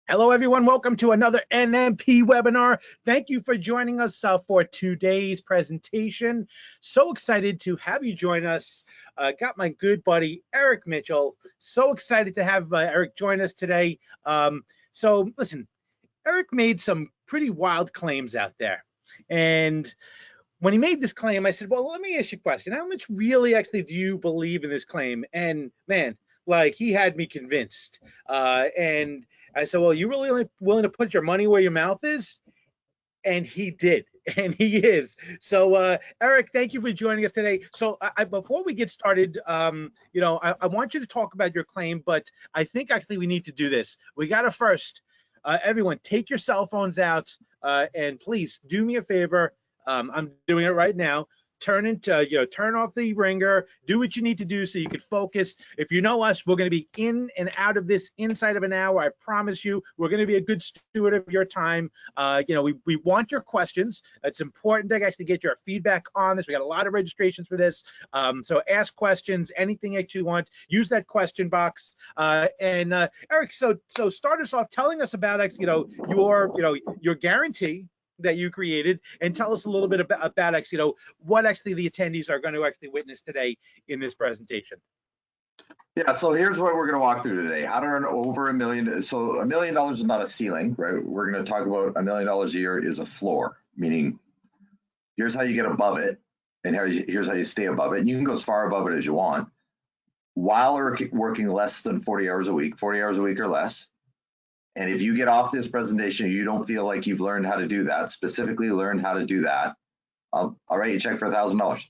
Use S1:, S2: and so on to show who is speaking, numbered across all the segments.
S1: Hello, everyone. Welcome to another NMP webinar. Thank you for joining us for today's presentation. So excited to have you join us. Got my good buddy, Eric Mitchell. So excited to have Eric join us today. So listen, Eric made some pretty wild claims out there. And when he made this claim, I said, well, let me ask you a question. How much really actually do you believe in this claim? And man, like he had me convinced. And I said, well, you really willing to put your money where your mouth is? And he did, and he is. So, Eric, thank you for joining us today. So, before we get started, I want you to talk about your claim, but I think actually we need to do this. We got to first, everyone, take your cell phones out, and please do me a favor. I'm doing it right now. Turn off the ringer, do what you need to do so you can focus. If you know us, we're going to be in and out of this inside of an hour. I promise you, we're going to be a good steward of your time. We want your questions. It's important to actually get your feedback on this. We got a lot of registrations for this. So ask questions, anything that you want, use that question box. Eric, so start us off telling us about your guarantee that you created, and tell us a little bit about actually, what actually the attendees are going to actually witness today in this presentation.
S2: Yeah, so here's what we're going to walk through today. How to earn over $1 million. So $1 million is not a ceiling, right? We're going to talk about $1 million a year is a floor, meaning here's how you get above it, and here's how you stay above it. And you can go as far above it as you want while working less than 40 hours a week or less. And if you get off this presentation, you don't feel like you've learned how to do that, specifically learned how to do that, I'll write you a check for $1,000.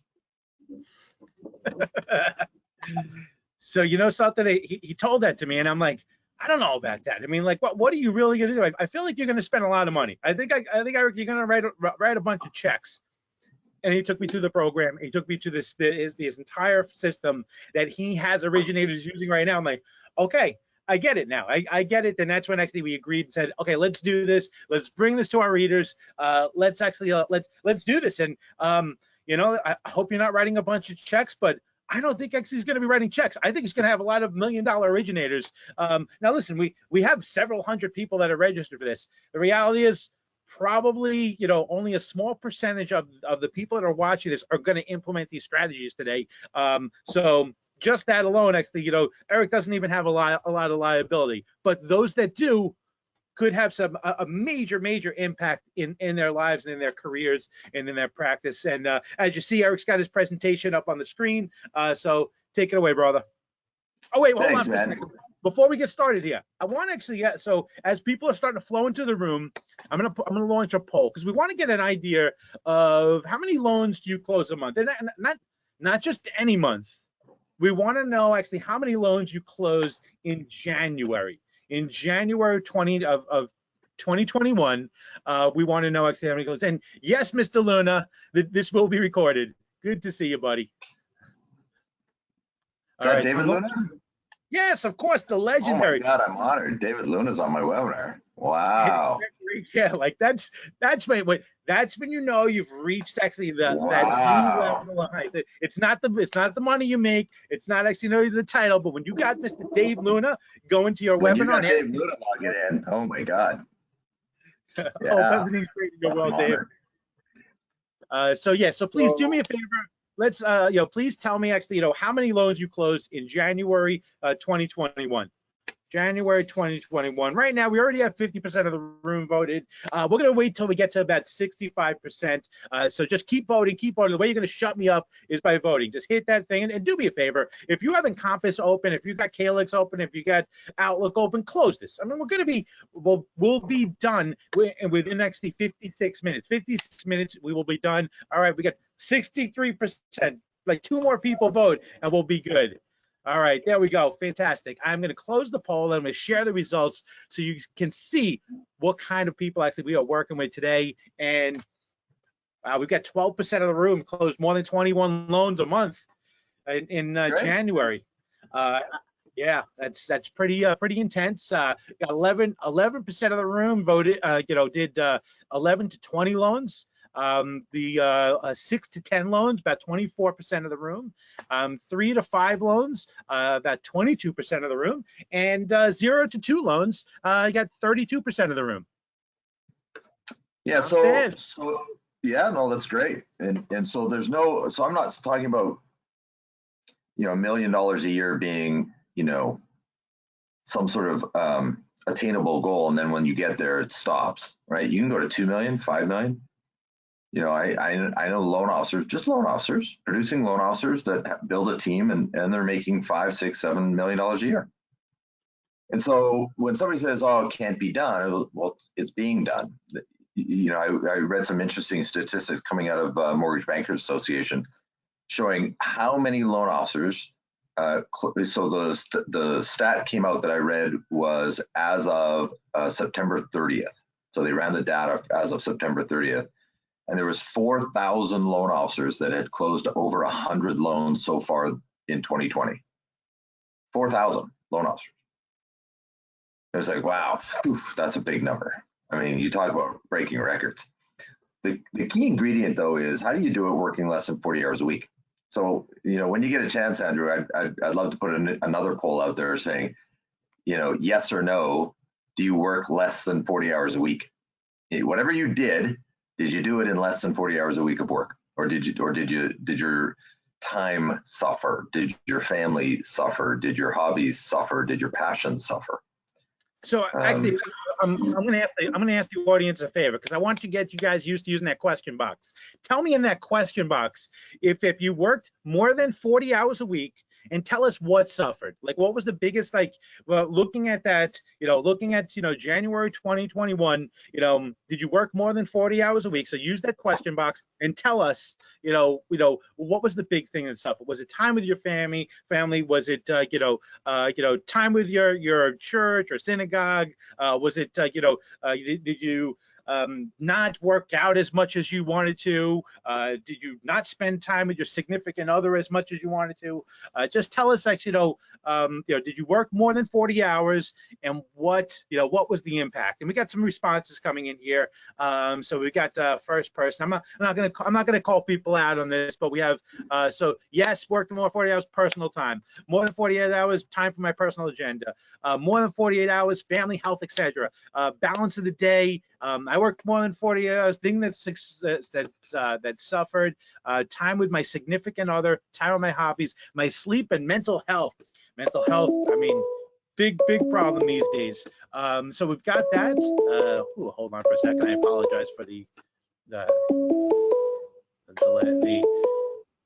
S1: So you know something, he told that to me, and I'm like, I don't know about that. I mean, like, what are you really going to do? I feel like you're going to spend a lot of money. I think Eric, you're going to write a bunch of checks. And he took me through the program. He took me to this entire system that he has originators using right now. I'm like, okay, I get it now. I get it. And that's when actually we agreed and said, okay, let's do this. Let's bring this to our readers. Let's do this. And I hope you're not writing a bunch of checks, but I don't think actually he's going to be writing checks. I think he's going to have a lot of $1 million originators. Now listen, we have several hundred people that are registered for this. The reality is, probably only a small percentage of the people that are watching this are going to implement these strategies today. So just that alone, actually, Eric doesn't even have a lot of liability, but those that do could have a major impact in their lives and in their careers and in their practice. And as you see, Eric's got his presentation up on the screen, so take it away, brother. Oh wait, hold on for a second. Before we get started here, I want to actually so as people are starting to flow into the room, I'm gonna launch a poll because we want to get an idea of how many loans do you close a month, and not just any month. We want to know actually how many loans you closed in January. In January 2021, we want to know actually how many closed. And yes, Mr. Luna, this will be recorded. Good to see you, buddy.
S2: Is that David Luna?
S1: Yes, of course, the legendary.
S2: Oh my God, I'm honored. David Luna's on my webinar. Wow.
S1: Yeah, like that's when you know you've reached actually that new level of height. It's not the money you make. It's not actually the title, but when you got Mr. Dave Luna going to your webinar,
S2: you got Dave Luna logging in. Oh my God.
S1: Yeah. Hope everything's great to go well, Dave. So please do me a favor. Let's please tell me actually how many loans you closed in January 2021. January 2021. Right now, we already have 50% of the room voted. We're going to wait till we get to about 65%. So just keep voting, keep voting. The way you're going to shut me up is by voting. Just hit that thing and do me a favor. If you have Encompass open, if you got Calyx open, if you got Outlook open, close this. I mean, we're going to be, we'll be done within actually 56 minutes. 56 minutes, we will be done. All right, we got 63%. Like 2 more people vote and we'll be good. All right, there we go. Fantastic. I'm going to close the poll and I'm going to share the results so you can see what kind of people actually we are working with today. And we've got 12% of the room closed more than 21 loans a month in January. Yeah, that's pretty intense. Got 11% of the room voted, did 11 to 20 loans. The 6 to 10 loans, about 24% of the room. 3 to 5 loans, about 22% of the room. And 0 to 2 loans, you got 32% of the room.
S2: Yeah,
S1: Not bad.
S2: so yeah, no, that's great. And so there's no, so I'm not talking about, $1 million a year being, some sort of attainable goal, and then when you get there, it stops, right? You can go to 2 million, 5 million. I know loan officers, just loan officers, producing loan officers that build a team and they're making $5, $6, $7 million a year. And so when somebody says, "Oh, it can't be done," well, it's being done. I read some interesting statistics coming out of Mortgage Bankers Association showing how many loan officers. So the stat came out that I read was as of September 30th. So they ran the data as of September 30th, and there was 4,000 loan officers that had closed over 100 loans so far in 2020. 4,000 loan officers. It was like, wow, that's a big number. I mean, you talk about breaking records. The key ingredient, though, is how do you do it working less than 40 hours a week? So, when you get a chance, Andrew, I'd love to put another poll out there saying, yes or no, do you work less than 40 hours a week? Whatever you did you do it in less than 40 hours a week of work? Or did your time suffer? Did your family suffer? Did your hobbies suffer? Did your passions suffer?
S1: So actually, I'm going to ask the audience a favor, because I want to get you guys used to using that question box. Tell me in that question box if you worked more than 40 hours a week, and tell us what suffered. Like, what was the biggest, looking at that, looking at, January 2021, did you work more than 40 hours a week? So use that question box and tell us, what was the big thing that suffered? Was it time with your family? Was it, time with your church or synagogue? Was it, did you not work out as much as you wanted to? Did you not spend time with your significant other as much as you wanted to? Just tell us, did you work more than 40 hours, and what was the impact? And we got some responses coming in here. So we got first person. I'm not gonna call people out on this, but we have so yes, worked more than 40 hours, personal time. More than 48 hours, time for my personal agenda. More than 48 hours, family, health, etc. Balance of the day. I worked more than 40 hours. Thing that suffered. Time with my significant other. Time with my hobbies. My sleep and mental health. Mental health. I mean, big problem these days. So we've got that. Hold on for a second. I apologize for the delay.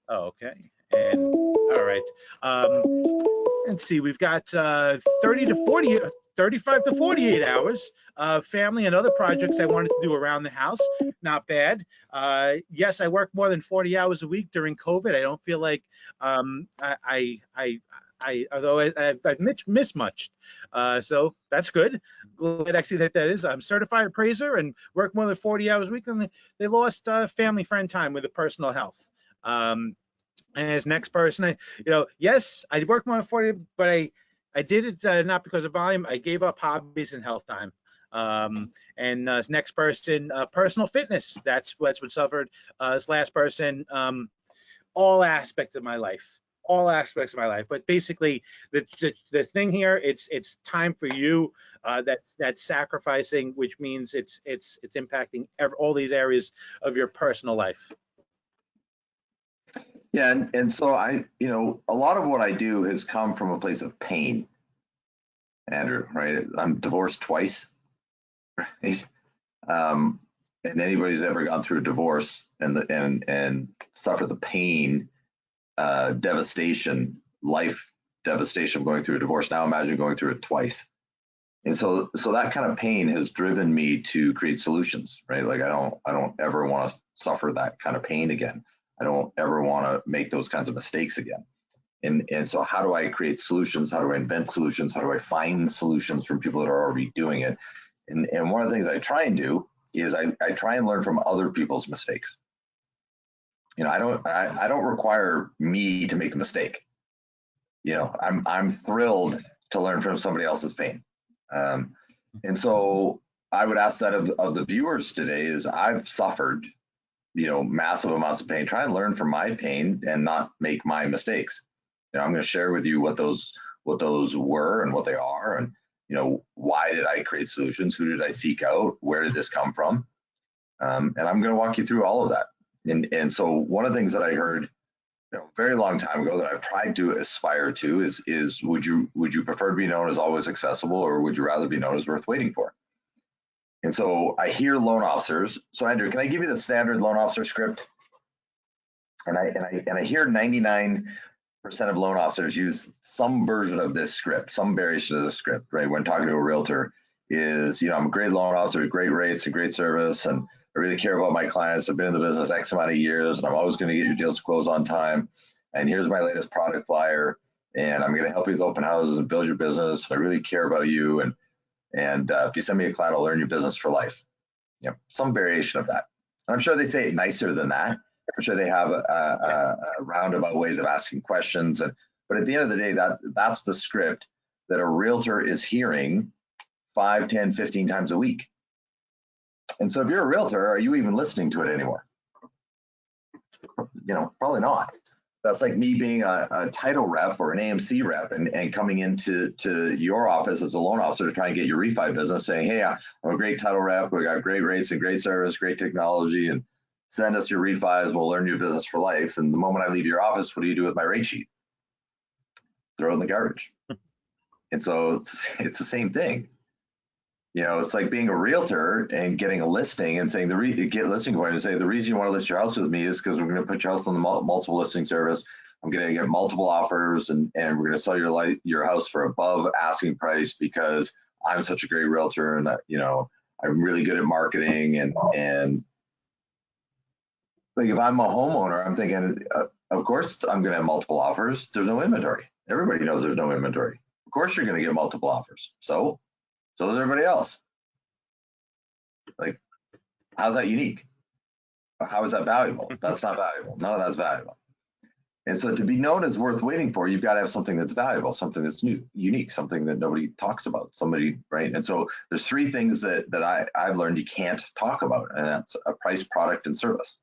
S1: Oh, okay. And all right. Let's see. We've got 35 to 48 hours. Family and other projects I wanted to do around the house. Not bad. Yes, I work more than 40 hours a week during COVID. I don't feel like although I've missed much. So that's good. Glad actually that is. I'm certified appraiser and work more than 40 hours a week, and they lost family friend time with the personal health. And as next person, yes, I worked more than 40, but I did it not because of volume. I gave up hobbies and health time. And as next person, personal fitness. That's what suffered. This last person, all aspects of my life. But basically, the thing here, it's time for you. That's sacrificing, which means it's impacting all these areas of your personal life.
S2: Yeah, and so a lot of what I do has come from a place of pain, Andrew, right? I'm divorced twice, right? And anybody who's ever gone through a divorce and suffered the pain, devastation, life devastation of going through a divorce. Now imagine going through it twice. And so that kind of pain has driven me to create solutions, right? Like I don't ever want to suffer that kind of pain again. I don't ever want to make those kinds of mistakes again. And so how do I create solutions? How do I invent solutions? How do I find solutions from people that are already doing it? And one of the things I try and do is I try and learn from other people's mistakes. I don't require me to make a mistake. I'm thrilled to learn from somebody else's pain. And so I would ask that of the viewers today is I've suffered massive amounts of pain. Try and learn from my pain and not make my mistakes. I'm going to share with you what those were and what they are, and why did I create solutions? Who did I seek out? Where did this come from? And I'm going to walk you through all of that. And so one of the things that I heard a very long time ago that I've tried to aspire to is would you prefer to be known as always accessible, or would you rather be known as worth waiting for? And so I hear loan officers. So Andrew, can I give you the standard loan officer script? And I hear 99% of loan officers use some version of this script, some variation of the script, right? When talking to a realtor, is I'm a great loan officer, great rates, and great service, and I really care about my clients. I've been in the business X amount of years, and I'm always going to get your deals closed on time. And here's my latest product flyer, and I'm going to help you with open houses and build your business. I really care about you, and if you send me a client, I'll learn your business for life. Some variation of that. And I'm sure they say it nicer than that. I'm sure they have a roundabout ways of asking questions, but at the end of the day, that's the script that a realtor is hearing 5, 10, 15 times a week. And so if you're a realtor, are you even listening to it anymore? Probably not. That's like me being a title rep or an AMC rep and coming into your office as a loan officer to try and get your refi business, saying, hey, I'm a great title rep, we got great rates and great service, great technology, and send us your refis, we'll learn your business for life. And the moment I leave your office, what do you do with my rate sheet? Throw it in the garbage. And so it's the same thing. It's like being a realtor and getting a listing and saying get listing going and say, the reason you want to list your house with me is because we're going to put your house on the multiple listing service. I'm going to get multiple offers, and we're going to sell your house for above asking price because I'm such a great realtor, and I'm really good at marketing. And like, if I'm a homeowner, I'm thinking, of course I'm going to have multiple offers. There's no inventory. Everybody knows there's no inventory. Of course you're going to get multiple offers. So does everybody else. Like, how's that unique? How is that valuable? That's not valuable. None of that's valuable. And so to be known as worth waiting for, you've got to have something that's valuable, something that's new, unique, something that nobody talks about, somebody, right? And so there's 3 things that I've learned you can't talk about, and that's a price, product, and service.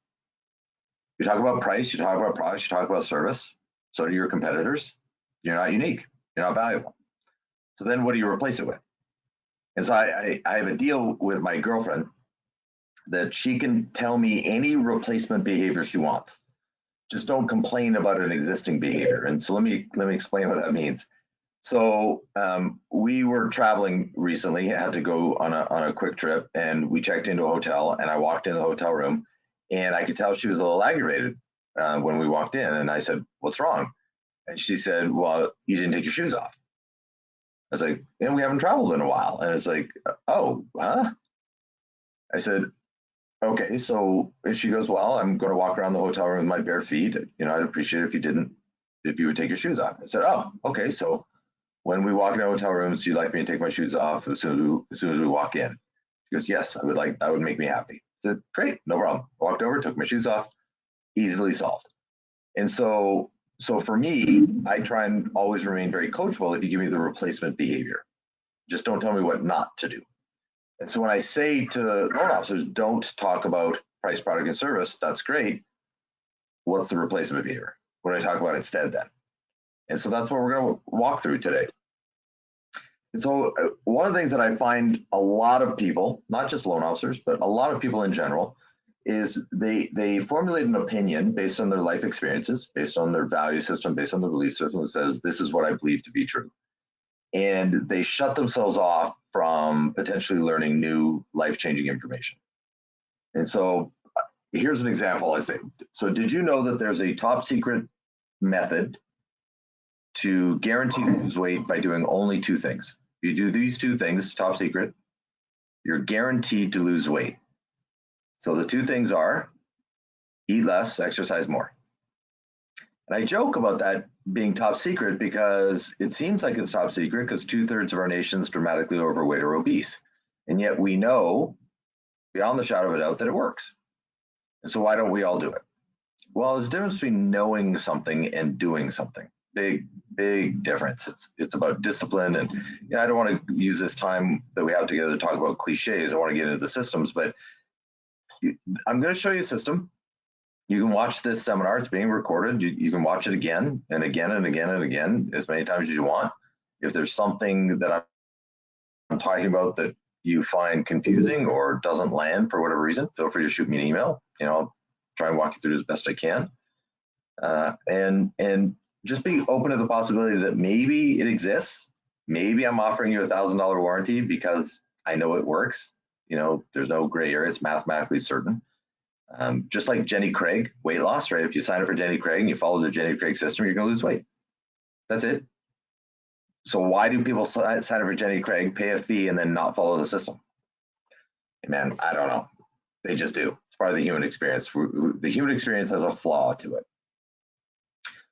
S2: You talk about price, you talk about products, you talk about service. So do your competitors. You're not unique. You're not valuable. So then what do you replace it with? And so I have a deal with my girlfriend that she can tell me any replacement behavior she wants. Just don't complain about an existing behavior. And so let me explain what that means. So we were traveling recently, had to go on a quick trip, and we checked into a hotel, and I walked in the hotel room, and I could tell she was a little aggravated when we walked in. And I said, what's wrong? And she said, well, you didn't take your shoes off. I was like, we haven't traveled in a while. And it's like, oh, huh? I said, okay. So she goes, well, I'm going to walk around the hotel room with my bare feet. I'd appreciate it if you would take your shoes off. I said, oh, okay. So when we walk into hotel rooms, you'd like me to take my shoes off as soon as we walk in? She goes, yes, that would make me happy. I said, great, no problem. Walked over, took my shoes off, easily solved. And so for me, I try and always remain very coachable if you give me the replacement behavior. Just don't tell me what not to do. And so when I say to loan officers, don't talk about price, product, and service, that's great. What's the replacement behavior? What do I talk about instead then? And so that's what we're going to walk through today. And so one of the things that I find a lot of people, not just loan officers, but a lot of people in general, is they formulate an opinion based on their life experiences, based on their value system, based on their belief system that says, this is what I believe to be true. And they shut themselves off from potentially learning new life-changing information. And so here's an example I say. So did you know that there's a top secret method to guarantee to lose weight by doing only 2 things? If you do these 2 things, top secret, you're guaranteed to lose weight. So the 2 things are eat less, exercise more. And I joke about that being top secret because it seems like it's top secret because 2/3 of our nation is dramatically overweight or obese. And yet we know beyond the shadow of a doubt that it works. And so why don't we all do it? Well, there's a difference between knowing something and doing something. Big difference. It's about discipline. And I don't want to use this time that we have together to talk about cliches. I want to get into the systems, but I'm going to show you a system. You can watch this seminar. It's being recorded. You can watch it again and again and again and again as many times as you want. If there's something that I'm talking about that you find confusing or doesn't land for whatever reason, feel free to shoot me an email. I'll try and walk you through it as best I can. And just be open to the possibility that maybe it exists. Maybe I'm offering you $1,000 warranty because I know it works. There's no gray area. It's mathematically certain. Just like Jenny Craig, weight loss, right? If you sign up for Jenny Craig and you follow the Jenny Craig system, you're going to lose weight. That's it. So why do people sign up for Jenny Craig, pay a fee, and then not follow the system? Man, I don't know. They just do. It's part of the human experience. The human experience has a flaw to it.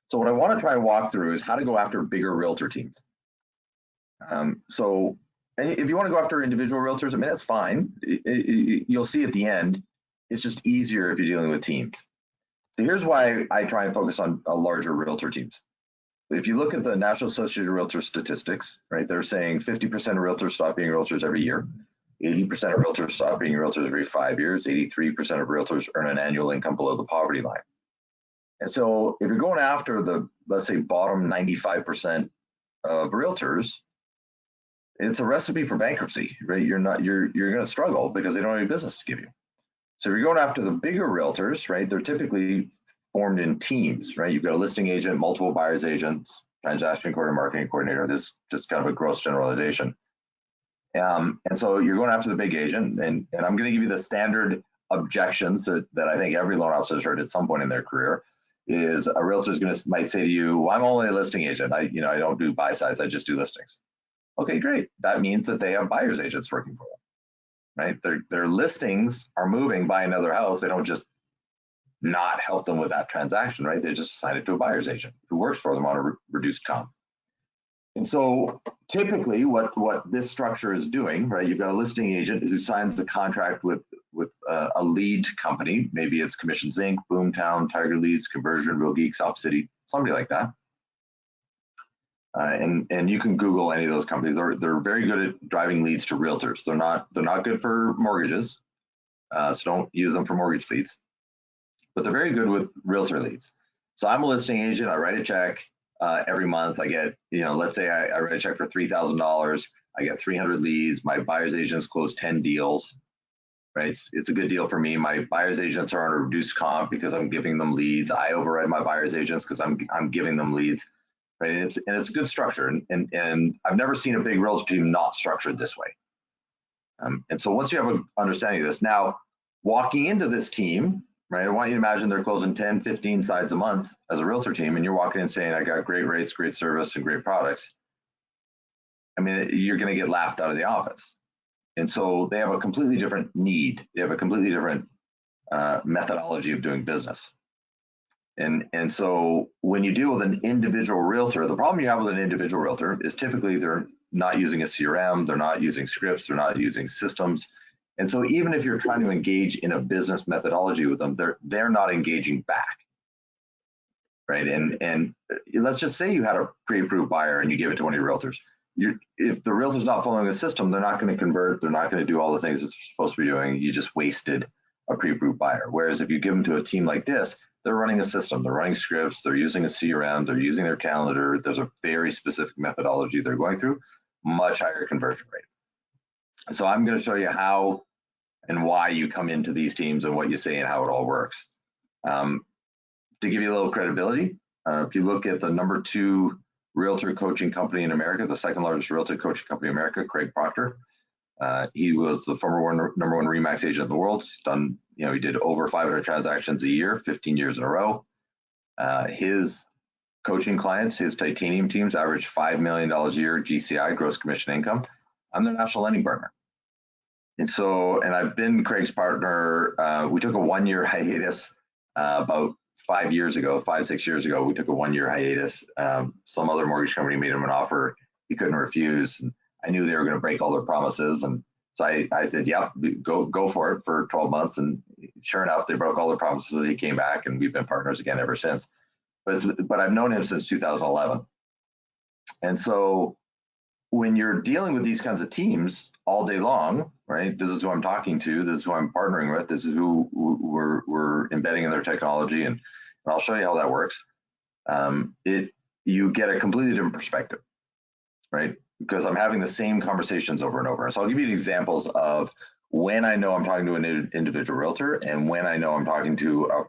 S2: So what I want to try and walk through is how to go after bigger realtor teams. So if you want to go after individual realtors, I mean, that's fine. You'll see at the end, it's just easier if you're dealing with teams. So here's why I try and focus on larger realtor teams. If you look at the National Association of Realtors statistics, right, they're saying 50% of realtors stop being realtors every year. 80% of realtors stop being realtors every 5 years. 83% of realtors earn an annual income below the poverty line. And so if you're going after the, let's say, bottom 95% of realtors, it's a recipe for bankruptcy, right? You're going to struggle because they don't have any business to give you. So if you're going after the bigger realtors, right, they're typically formed in teams, right? You've got a listing agent, multiple buyers agents, transaction coordinator, marketing coordinator. This is just kind of a gross generalization. And so you're going after the big agent, and I'm going to give you the standard objections that I think every loan officer has heard at some point in their career. Is a realtor might say to you, well, I'm only a listing agent. I don't do buy sides. I just do listings. Okay, great. That means that they have buyers agents working for them, right? Their listings are moving by another house. They don't just not help them with that transaction, right? They just assign it to a buyer's agent who works for them on a reduced comp. And so typically what this structure is doing, right? You've got a listing agent who signs the contract with a lead company. Maybe it's Commissions Inc., Boomtown, Tiger Leads, Conversion, Real Geeks, Op City, somebody like that. And you can Google any of those companies. They're very good at driving leads to realtors. They're not good for mortgages, so don't use them for mortgage leads. But they're very good with realtor leads. So I'm a listing agent. I write a check every month. I get, let's say I write a check for $3,000. I get 300 leads. My buyer's agents close 10 deals. Right? It's a good deal for me. My buyer's agents are on a reduced comp because I'm giving them leads. I override my buyer's agents because I'm giving them leads. Right? And it's a good structure. And I've never seen a big realtor team not structured this way. And so once you have an understanding of this, now walking into this team, right? I want you to imagine they're closing 10, 15 sides a month as a realtor team, and you're walking in saying, I got great rates, great service, and great products. I mean, you're going to get laughed out of the office. And so they have a completely different need. They have a completely different methodology of doing business. And so when you deal with an individual realtor, the problem you have with an individual realtor is typically they're not using a CRM, they're not using scripts, they're not using systems. And so even if you're trying to engage in a business methodology with them, they're not engaging back, right? And let's just say you had a pre-approved buyer and you give it to one of your realtors. If the realtor's not following a system, they're not going to convert. They're not going to do all the things that they're supposed to be doing. You just wasted a pre-approved buyer. Whereas if you give them to a team like this, they're running a system. They're running scripts. They're using a CRM. They're using their calendar. There's a very specific methodology they're going through, much higher conversion rate. So I'm going to show you how and why you come into these teams and what you say and how it all works. To give you a little credibility, if you look at the number 2 realtor coaching company in America, the second largest realtor coaching company in America, Craig Proctor. He was the former number 1 RE/MAX agent in the world. He's done, he did over 500 transactions a year, 15 years in a row. His coaching clients, his titanium teams average $5 million a year GCI, gross commission income. I'm their national lending partner. And so, and I've been Craig's partner. We took a 1-year hiatus about 5 years ago, 5-6 years ago. We took a 1-year hiatus. Some other mortgage company made him an offer he couldn't refuse. And I knew they were going to break all their promises. And so I said, yeah, go for it for 12 months. And sure enough, they broke all their promises. He came back and we've been partners again ever since. But I've known him since 2011. And so when you're dealing with these kinds of teams all day long, right? This is who I'm talking to. This is who I'm partnering with. This is who we're embedding in their technology, and I'll show you how that works. You get a completely different perspective, right? Because I'm having the same conversations over and over. So I'll give you examples of when I know I'm talking to an individual realtor and when I know I'm talking to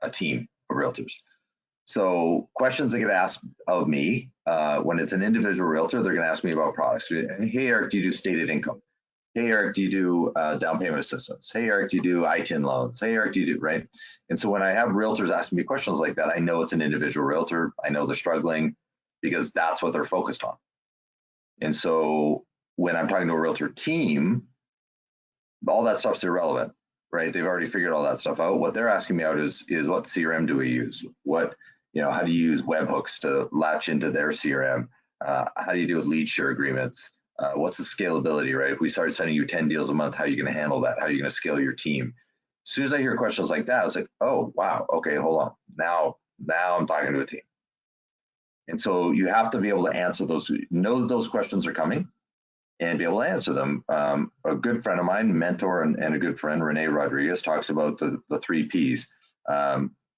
S2: a team of realtors. So questions that get asked of me when it's an individual realtor, they're going to ask me about products. Hey, Eric, do you do stated income? Hey, Eric, do you do down payment assistance? Hey, Eric, do you do ITIN loans? Hey, Eric, do you do, right? And so when I have realtors asking me questions like that, I know it's an individual realtor. I know they're struggling because that's what they're focused on. And so when I'm talking to a realtor team, all that stuff's irrelevant, right? They've already figured all that stuff out. What they're asking me out is what CRM do we use? What, how do you use webhooks to latch into their CRM? How do you do with lead share agreements? What's the scalability, right? If we start sending you 10 deals a month, how are you going to handle that? How are you going to scale your team? As soon as I hear questions like that, it's like, oh, wow, okay, hold on. Now I'm talking to a team. And so you have to be able to answer those, know that those questions are coming and be able to answer them. A good friend of mine, mentor and a good friend, Renee Rodriguez, talks about the 3 Ps.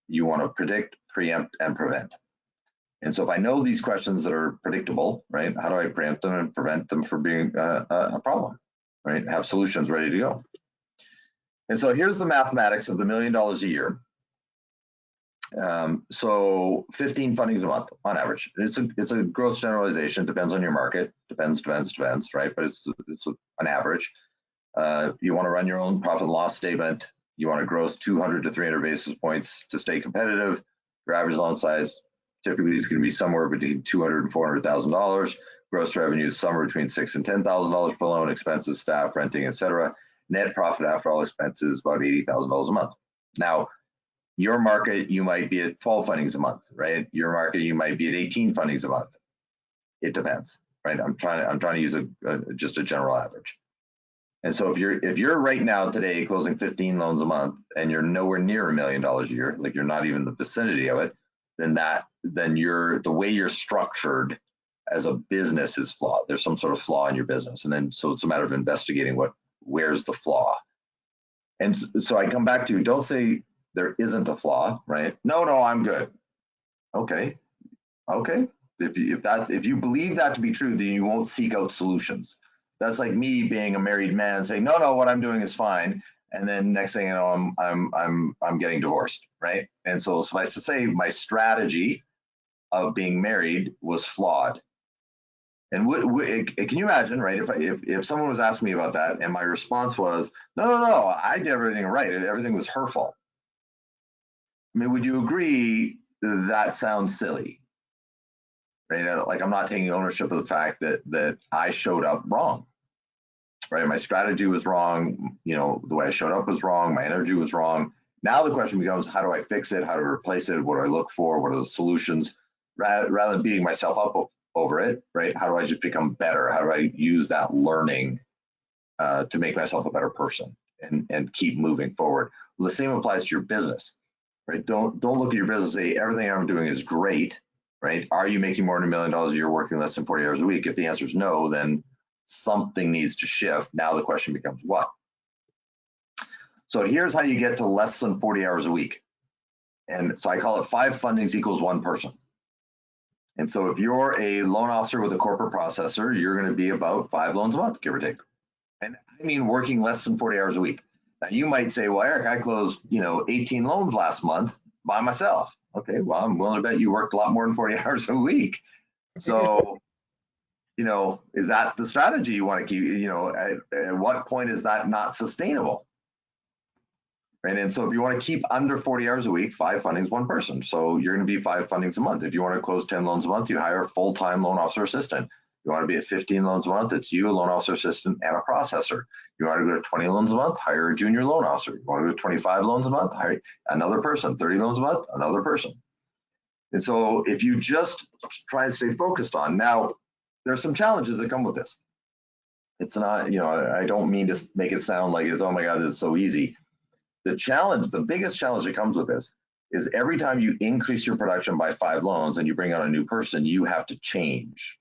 S2: You want to predict, preempt, and prevent. And so if I know these questions that are predictable, right, how do I preempt them and prevent them from being a problem, right? Have solutions ready to go. And so here's the mathematics of the $1 million a year. So 15 fundings a month on average. It's a gross generalization, depends on your market, depends, right? But it's an average. You want to run your own profit and loss statement. You want to grow 200 to 300 basis points to stay competitive. Your average loan size typically is going to be somewhere between $200,000 and $400,000. Gross revenue is somewhere between $6,000 and $10,000 per loan. Expenses, staff, renting, etc. Net profit after all expenses about $80,000 a month. Now, your market, you might be at 12 fundings a month, right? Your market, you might be at 18 fundings a month. It depends, right? I'm trying to use just a general average. And so if you're right now today closing 15 loans a month and you're nowhere near $1 million a year, like you're not even in the vicinity of it, then the way you're structured as a business is flawed. There's some sort of flaw in your business, and then so it's a matter of investigating where's the flaw. And so I come back to, don't say there isn't a flaw, right? No, I'm good. Okay. If you believe that to be true, then you won't seek out solutions. That's like me being a married man saying, no, what I'm doing is fine. And then next thing you know, I'm getting divorced, right? And so suffice to say, my strategy of being married was flawed. And can you imagine, right? If someone was asking me about that, and my response was, no, I did everything right. Everything was her fault. I mean, would you agree that sounds silly, right? Like I'm not taking ownership of the fact that I showed up wrong, right? My strategy was wrong. The way I showed up was wrong. My energy was wrong. Now the question becomes, how do I fix it? How do I replace it? What do I look for? What are the solutions? Rather than beating myself up over it, right? How do I just become better? How do I use that learning to make myself a better person and keep moving forward? Well, the same applies to your business, right? Don't look at your business and say everything I'm doing is great, right? Are you making more than $1 million a year working less than 40 hours a week? If the answer is no, then something needs to shift. Now the question becomes what? So here's how you get to less than 40 hours a week. And so I call it 5 fundings equals 1 person. And so if you're a loan officer with a corporate processor, you're going to be about 5 loans a month, give or take. And I mean working less than 40 hours a week. Now you might say, well, Eric, I closed 18 loans last month by myself. Okay, well, I'm willing to bet you worked a lot more than 40 hours a week. So, is that the strategy you want to keep? At what point is that not sustainable? Right. And so if you want to keep under 40 hours a week, 5 fundings, 1 person. So you're going to be 5 fundings a month. If you want to close 10 loans a month, you hire a full-time loan officer assistant. You want to be at 15 loans a month, it's you, a loan officer assistant, and a processor. You want to go to 20 loans a month, hire a junior loan officer. You want to go to 25 loans a month, hire another person. 30 loans a month, another person. And so if you just try and stay focused on, now there's some challenges that come with this. It's not, I don't mean to make it sound like it's, oh my God, it's so easy. The biggest challenge that comes with this is every time you increase your production by 5 loans and you bring on a new person, you have to change.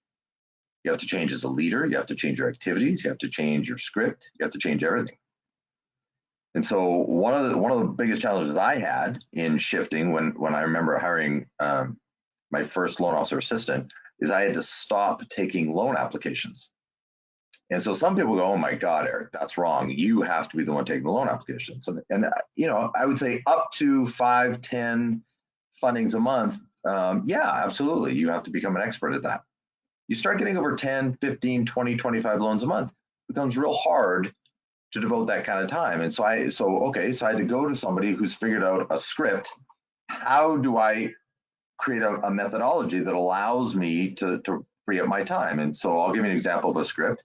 S2: You have to change as a leader. You have to change your activities. You have to change your script. You have to change everything. And so one of the biggest challenges I had in shifting when I remember hiring my first loan officer assistant is I had to stop taking loan applications. And so some people go, "Oh my God, Eric, that's wrong. You have to be the one taking the loan applications." And you know, I would say up to 5, 10 fundings a month. Yeah, absolutely. You have to become an expert at that. You start getting over 10, 15, 20, 25 loans a month, it becomes real hard to devote that kind of time. And so I had to go to somebody who's figured out a script. How do I create a methodology that allows me to free up my time? And so I'll give you an example of a script.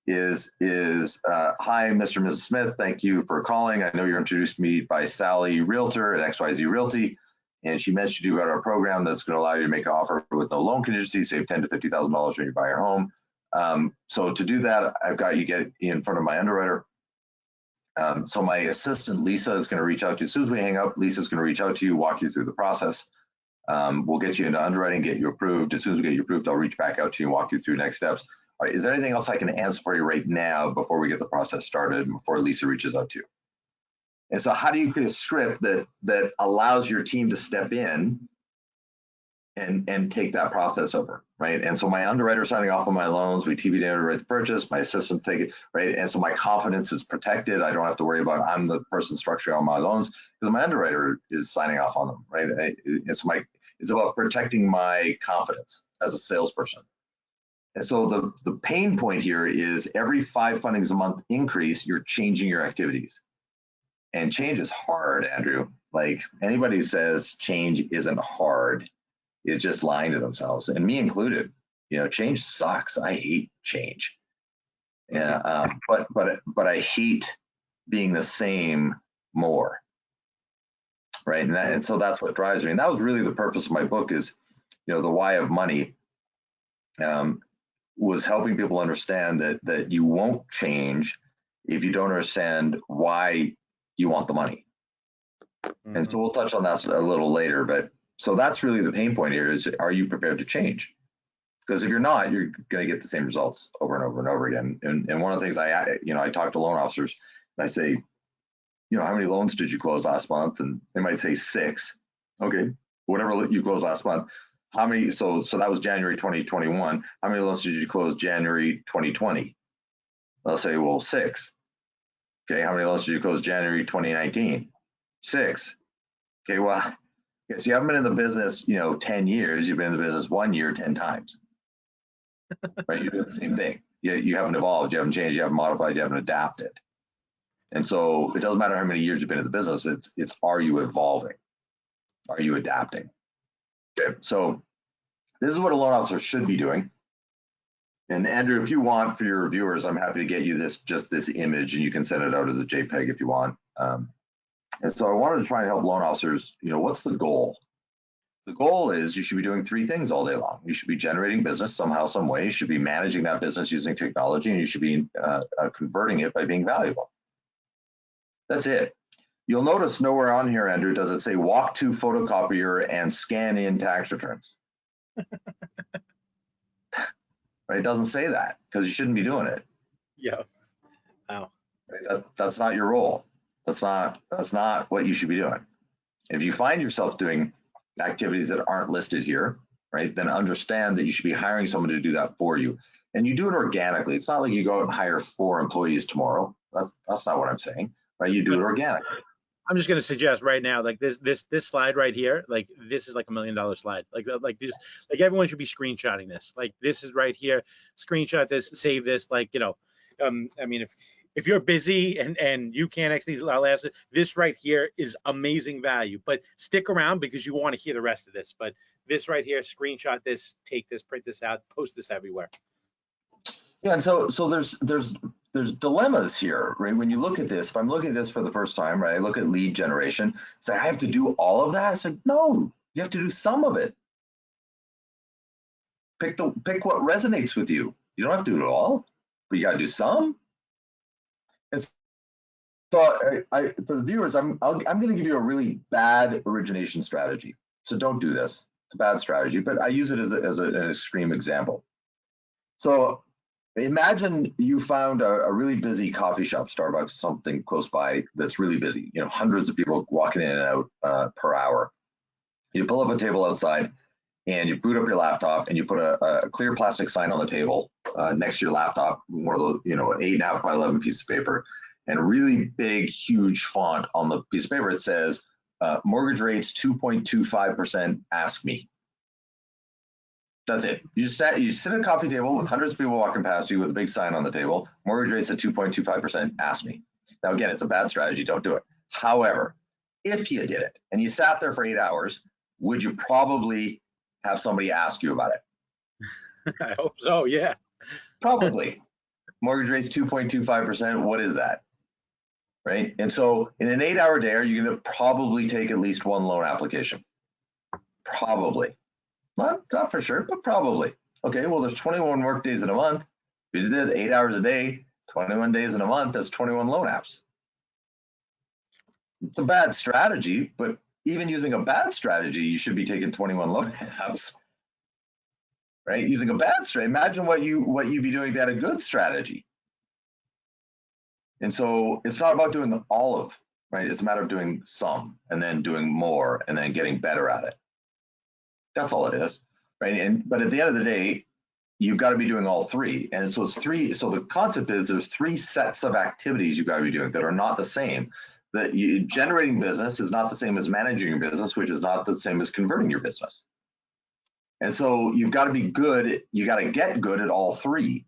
S2: Hi, Mr. and Mrs. Smith, thank you for calling. I know you're introduced to me by Sally, Realtor at XYZ Realty, and she mentioned you about our program that's going to allow you to make an offer with no loan contingency, save $10,000 to $50,000 when you buy your home. So to do that, I've got you get in front of my underwriter. So my assistant, Lisa, is going to reach out to you. As soon as we hang up, Lisa's going to reach out to you, walk you through the process. We'll get you into underwriting, get you approved. As soon as we get you approved, I'll reach back out to you and walk you through next steps. All right, is there anything else I can answer for you right now before we get the process started and before Lisa reaches out to you? And so how do you create a script that allows your team to step in and take that process over, right? And so my underwriter signing off on my loans, we TBD underwrite the purchase, my assistant take it, right? And so my confidence is protected. I don't have to worry about I'm the person structuring all my loans because my underwriter is signing off on them, right? It's about protecting my confidence as a salesperson. And so the pain point here is every 5 fundings a month increase, you're changing your activities. And change is hard, Andrew. Like anybody who says change isn't hard is just lying to themselves, and me included. You know, change sucks. I hate change. Yeah, but I hate being the same more, right? And so that's what drives me. And that was really the purpose of my book is, you know, the why of money. Was helping people understand that you won't change if you don't understand why you want the money. Mm-hmm. And so we'll touch on that a little later, but so that's really the pain point here is, are you prepared to change? Because if you're not, you're going to get the same results over and over and over again. And one of the things I talk to loan officers and I say, you know, how many loans did you close last month? And they might say 6. Okay, whatever you closed last month. How many, so that was January 2021. How many loans did you close January 2020? They'll say, well, 6. Okay, how many loans did you close January 2019? 6. Okay, well, so you haven't been in the business, 10 years. You've been in the business 1 year, 10 times. Right? You're doing the same thing. You haven't evolved, you haven't changed, you haven't modified, you haven't adapted. And so it doesn't matter how many years you've been in the business, it's are you evolving? Are you adapting? Okay, so this is what a loan officer should be doing. And Andrew, if you want for your viewers, I'm happy to get you this image, and you can send it out as a JPEG if you want. And so I wanted to try and help loan officers, what's the goal? The goal is you should be doing 3 things all day long. You should be generating business somehow, some way. You should be managing that business using technology, and you should be converting it by being valuable. That's it. You'll notice nowhere on here, Andrew, does it say walk to photocopier and scan in tax returns. Right? It doesn't say that because you shouldn't be doing it.
S1: Yeah. Wow.
S2: Right? That's not your role. That's not what you should be doing. If you find yourself doing activities that aren't listed here, right, then understand that you should be hiring someone to do that for you. And you do it organically. It's not like you go out and hire 4 employees tomorrow. That's not what I'm saying. Right? You do it organically.
S1: I'm just going to suggest right now, like this slide right here, like this is like $1 million slide. Like everyone should be screenshotting this. Like this is right here. Screenshot this, save this. Like, I mean, if you're busy and you can't actually last, this right here is amazing value. But stick around because you want to hear the rest of this. But this right here, screenshot this, take this, print this out, post this everywhere.
S2: Yeah, and so there's dilemmas here, right? When you look at this, if I'm looking at this for the first time, right, I look at lead generation, say I have to do all of that. I said, no, you have to do some of it. Pick what resonates with you. You don't have to do it all, but you got to do some. And so for the viewers, I'm going to give you a really bad origination strategy. So don't do this. It's a bad strategy, but I use it as an extreme example. So imagine you found a really busy coffee shop, Starbucks, something close by that's really busy, hundreds of people walking in and out per hour. You pull up a table outside and you boot up your laptop and you put a clear plastic sign on the table next to your laptop, one of those, 8.5 by 11 piece of paper, and a really big, huge font on the piece of paper. It says, mortgage rates 2.25%, ask me. That's it. You sit at a coffee table with hundreds of people walking past you with a big sign on the table, mortgage rates at 2.25%, ask me. Now, again, it's a bad strategy. Don't do it. However, if you did it and you sat there for 8 hours, would you probably have somebody ask you about it?
S1: I hope so, yeah.
S2: Probably. Mortgage rates 2.25%, what is that? Right? And so in an 8-hour day, are you going to probably take at least one loan application? Probably. Not for sure, but probably. Okay, well, there's 21 work days in a month. If you did 8 hours a day, 21 days in a month, that's 21 loan apps. It's a bad strategy, but even using a bad strategy, you should be taking 21 loan apps, right? Using a bad strategy, imagine what you'd be doing if you had a good strategy. And so it's not about doing all of, right? It's a matter of doing some and then doing more and then getting better at it. That's all it is, right? But at the end of the day, you've got to be doing all three. And so it's three. So the concept is there's 3 sets of activities you've got to be doing that are not the same. That generating business is not the same as managing your business, which is not the same as converting your business. And so you've got to be good. You got to get good at all 3,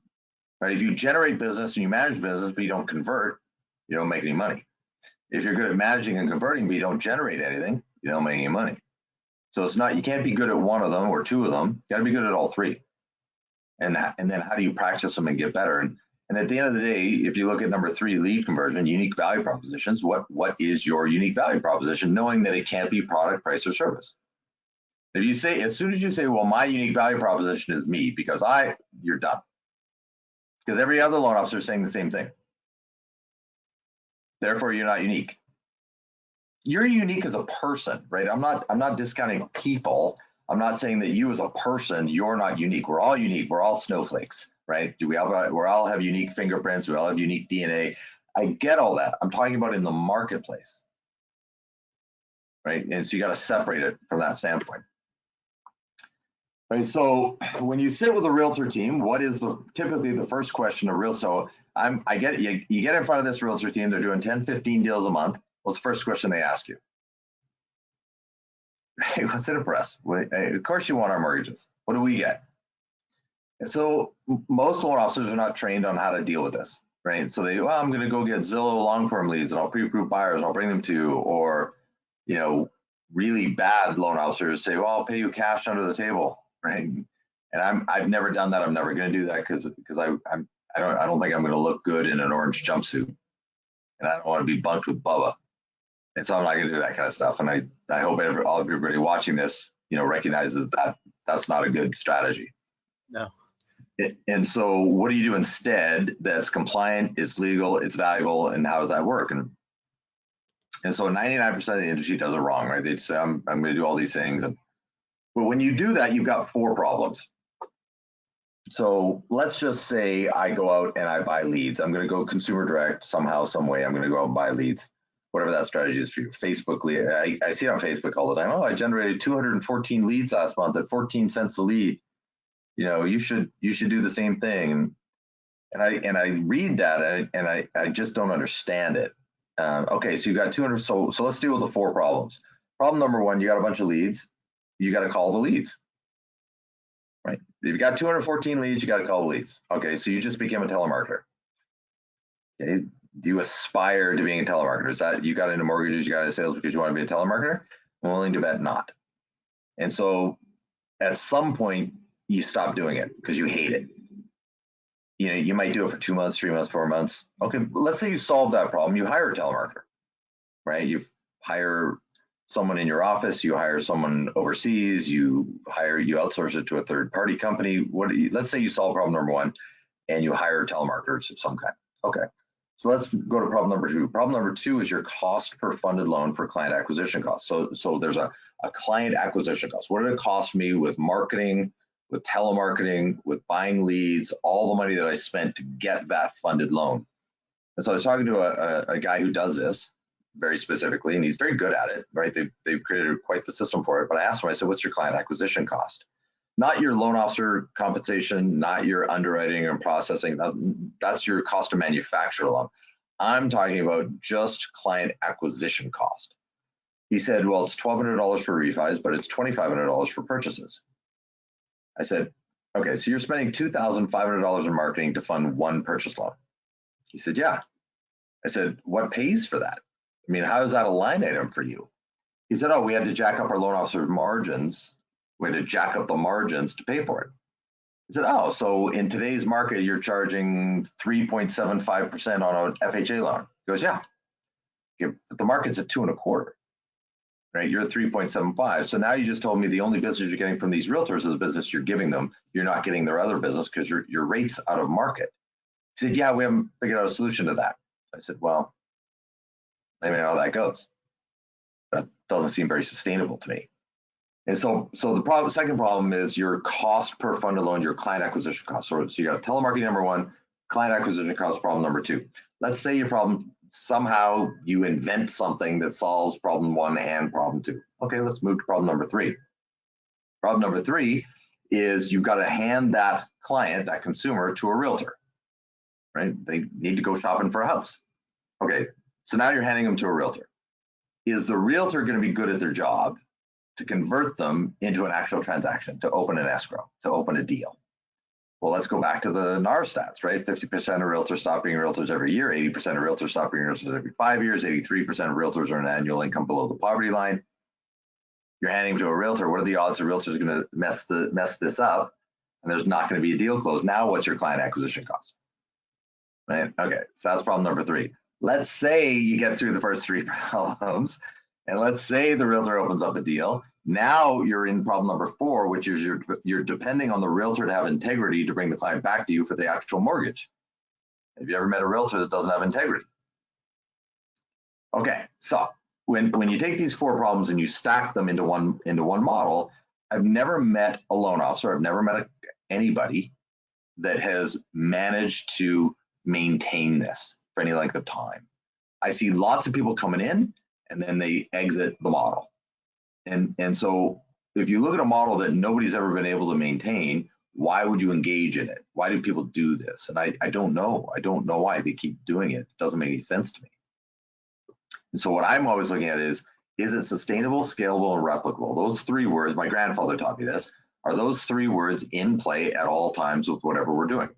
S2: right? If you generate business and you manage business, but you don't convert, you don't make any money. If you're good at managing and converting, but you don't generate anything, you don't make any money. So it's not, you can't be good at one of them or 2 of them. You got to be good at all 3. And then how do you practice them and get better? And at the end of the day, if you look at number 3, lead conversion, unique value propositions, what is your unique value proposition, knowing that it can't be product, price, or service? If you say, as soon as you say, well, my unique value proposition is me, because you're done. Because every other loan officer is saying the same thing. Therefore, you're not unique. You're unique as a person, right? I'm not discounting people. I'm not saying that you as a person, you're not unique. We're all unique. We're all snowflakes, right? We all have unique fingerprints. We all have unique DNA. I get all that. I'm talking about in the marketplace, right? And so you got to separate it from that standpoint. Right, so when you sit with a realtor team, what is typically the first question of real? So I get it. You get in front of this realtor team. They're doing 10, 15 deals a month. What's the first question they ask you? Hey, what's it for us? Of course you want our mortgages. What do we get? And so most loan officers are not trained on how to deal with this, right? So I'm going to go get Zillow long-form leads and I'll pre-approve buyers and I'll bring them to you. Or, really bad loan officers say, well, I'll pay you cash under the table, right? And I've never done that. I'm never going to do that because I don't think I'm going to look good in an orange jumpsuit, and I don't want to be bunked with Bubba. And so I'm not going to do that kind of stuff. And I hope everybody watching this, recognizes that that's not a good strategy.
S1: No.
S2: And so what do you do instead that's compliant, it's legal, it's valuable, and how does that work? And so 99% of the industry does it wrong, right? They say, I'm going to do all these things. But when you do that, you've got 4 problems. So let's just say I go out and I buy leads. I'm going to go consumer direct somehow, some way. I'm going to go out and buy leads, whatever that strategy is for you. Facebook lead. I see it on Facebook all the time. Oh, I generated 214 leads last month at 14 cents a lead. You should do the same thing. And I read that and I just don't understand it. Okay, so you got 200. So let's deal with the 4 problems. Problem number 1, you got a bunch of leads. You got to call the leads. Right. If you got 214 leads, you got to call the leads. Okay, so you just became a telemarketer. Okay, do you aspire to being a telemarketer? Is that you got into mortgages, you got into sales because you want to be a telemarketer? I'm willing to bet not. And so at some point, you stop doing it because you hate it. You might do it for 2 months, 3 months, 4 months. Okay, let's say you solve that problem. You hire a telemarketer, right? You hire someone in your office, you hire someone overseas, you outsource it to a third-party company. Let's say you solve problem number 1 and you hire telemarketers of some kind. Okay, so let's go to problem number 2. Problem number 2 is your cost per funded loan for client acquisition costs. So there's a client acquisition cost. What did it cost me with marketing, with telemarketing, with buying leads, all the money that I spent to get that funded loan. And so I was talking to a guy who does this very specifically, and he's very good at it, right? They've created quite the system for it. But I asked him, I said, what's your client acquisition cost? Not your loan officer compensation, not your underwriting and processing. That's your cost to manufacture a loan. I'm talking about just client acquisition cost. He said, well, it's $1,200 for refis, but it's $2,500 for purchases. I said, okay, so you're spending $2,500 in marketing to fund one purchase loan. He said, yeah. I said, what pays for that? I mean, how is that a line item for you? He said, oh, we had to jack up our loan officer margins. We had to jack up the margins to pay for it. I said, oh, so in today's market, you're charging 3.75% on an FHA loan. He goes, yeah. But the market's at 2.25%, right? You're at 3.75. So now you just told me the only business you're getting from these realtors is the business you're giving them. You're not getting their other business because your rate's out of market. He said, yeah, we haven't figured out a solution to that. I said, well, let me know how that goes. That doesn't seem very sustainable to me. And so the second problem is your cost per funded loan, your client acquisition cost. So you got telemarketing number one, client acquisition cost problem number two. Let's say your problem, somehow you invent something that solves problem one and problem two. Okay, let's move to problem number three. Problem number three is you've got to hand that client, that consumer, to a realtor, right? They need to go shopping for a house. Okay, so now you're handing them to a realtor. Is the realtor going to be good at their job to convert them into an actual transaction, to open an escrow, to open a deal? Well, let's go back to the NAR stats, right? 50% of realtors stop being realtors every year, 80% of realtors stop being realtors every 5 years, 83% of realtors earn an annual income below the poverty line. You're handing them to a realtor. What are the odds a realtor is going to mess this up and there's not going to be a deal closed? Now, what's your client acquisition cost? Right? Okay, so that's problem number three. Let's say you get through the first three problems, and let's say the realtor opens up a deal. Now you're in problem number four, which is you're depending on the realtor to have integrity to bring the client back to you for the actual mortgage. Have you ever met a realtor that doesn't have integrity? Okay, so when you take these four problems and you stack them into one model, I've never met a loan officer, I've never met anybody that has managed to maintain this for any length of time. I see lots of people coming in and then they exit the model. And so if you look at a model that nobody's ever been able to maintain, why would you engage in it? Why do people do this? And I don't know. I don't know why they keep doing it. It doesn't make any sense to me. And so what I'm always looking at is it sustainable, scalable, and replicable? Those three words, my grandfather taught me this, are those three words in play at all times with whatever we're doing?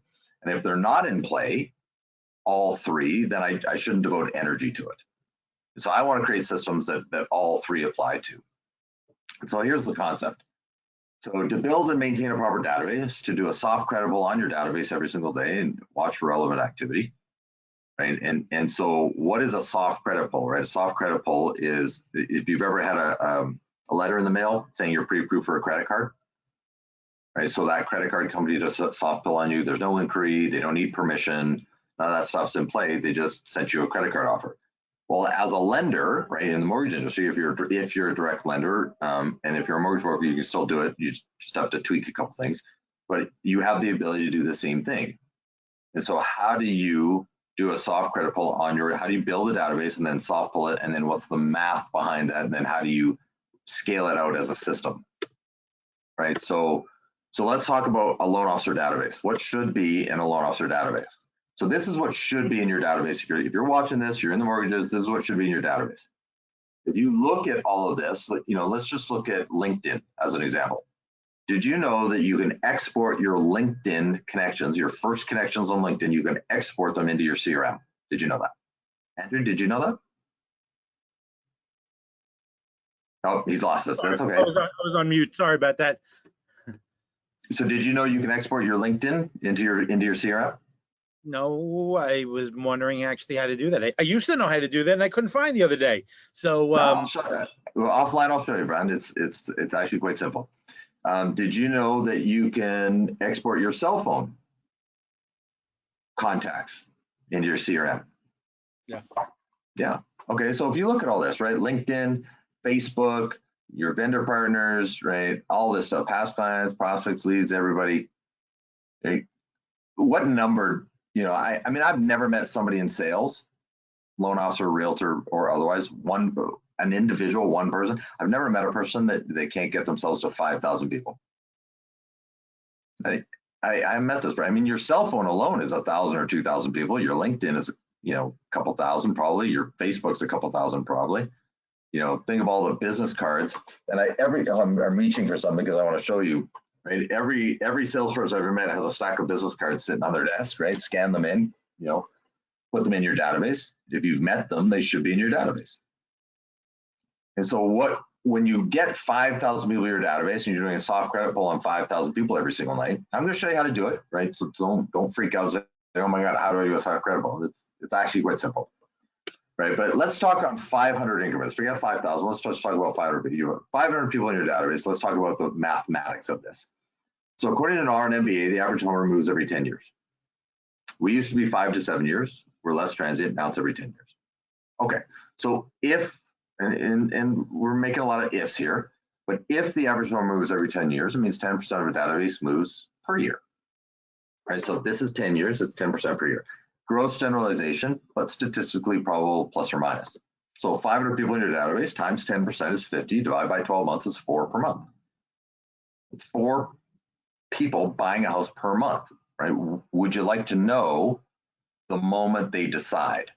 S2: And if they're not in play, all three, then I shouldn't devote energy to it. So I want to create systems that all three apply to. And so here's the concept. So to build and maintain a proper database, to do a soft credible on your database every single day and watch for relevant activity, right? And so what is a soft credit pull, right? A soft credit pull is if you've ever had a letter in the mail saying you're pre-approved for a credit card, right? So that credit card company does a soft pull on you. There's no inquiry. They don't need permission. None of that stuff's in play. They just sent you a credit card offer. Well, as a lender, right, in the mortgage industry, if you're a direct lender, and if you're a mortgage broker, you can still do it. You just have to tweak a couple things, but you have the ability to do the same thing. And so, how do you do a soft credit pull on how do you build a database and then soft pull it, and then what's the math behind that, and then how do you scale it out as a system, right? So let's talk about a loan officer database. What should be in a loan officer database? So this is what should be in your database. If you're watching this, you're in the mortgages, this is what should be in your database. If you look at all of this, let's just look at LinkedIn as an example. Did you know that you can export your LinkedIn connections, your first connections on LinkedIn, you can export them into your CRM? Did you know that? Andrew, did you know that? Oh, he's lost us. That's okay.
S1: I was on mute. Sorry about that.
S2: So did you know you can export your LinkedIn into your CRM?
S1: No, I was wondering actually how to do that. I used to know how to do that, and I couldn't find the other day. So
S2: I'll show you. Well, offline, I'll show you, Brand. It's actually quite simple. Did you know that you can export your cell phone contacts into your CRM?
S1: Yeah.
S2: Yeah. Okay. So if you look at all this, right? LinkedIn, Facebook, your vendor partners, right? All this stuff, past clients, prospects, leads, everybody. Right? What number, I mean, I've never met somebody in sales, loan officer, realtor, or otherwise, an individual, one person. I've never met a person that they can't get themselves to 5,000 people. I met this, right? I mean, your cell phone alone is 1,000 or 2,000 people. Your LinkedIn is, a couple thousand probably. Your Facebook's a couple thousand probably. Think of all the business cards. And I'm reaching for something because I want to show you, right? Every salesperson I've ever met has a stack of business cards sitting on their desk, right? Scan them in, put them in your database. If you've met them, they should be in your database. And so when you get 5,000 people in your database and you're doing a soft credit pull on 5,000 people every single night, I'm going to show you how to do it, right? So don't freak out and say, oh my God, how do I do a soft credit pull? It's actually quite simple, right? But let's talk on 500 increments. Forget 5,000. Let's just talk about 500 people. 500 people in your database. Let's talk about the mathematics of this. So according to an R and MBA, the average homeowner moves every 10 years. We used to be 5 to 7 years. We're less transient. Now it's every 10 years. Okay. So if and we're making a lot of ifs here, but if the average home moves every 10 years, it means 10% of a database moves per year, right? So if this is 10 years, it's 10% per year. Gross generalization, but statistically probable plus or minus. So 500 people in your database times 10% is 50, divided by 12 months is 4 per month. It's 4 people buying a house per month, right? Would you like to know the moment they decide?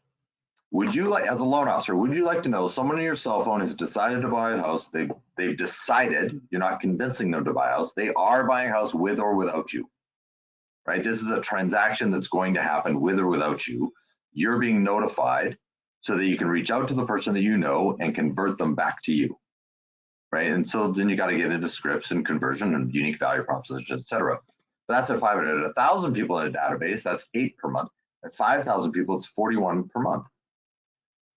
S2: Would you like, as a loan officer, would you like to know someone on your cell phone has decided to buy a house? They've decided, you're not convincing them to buy a house. They are buying a house with or without you, right? This is a transaction that's going to happen with or without you. You're being notified so that you can reach out to the person that you know and convert them back to you, right? And so then you got to get into scripts and conversion and unique value propositions, et cetera. But that's at 500. At 1,000 people in a database, that's 8 per month. At 5,000 people, it's 41 per month.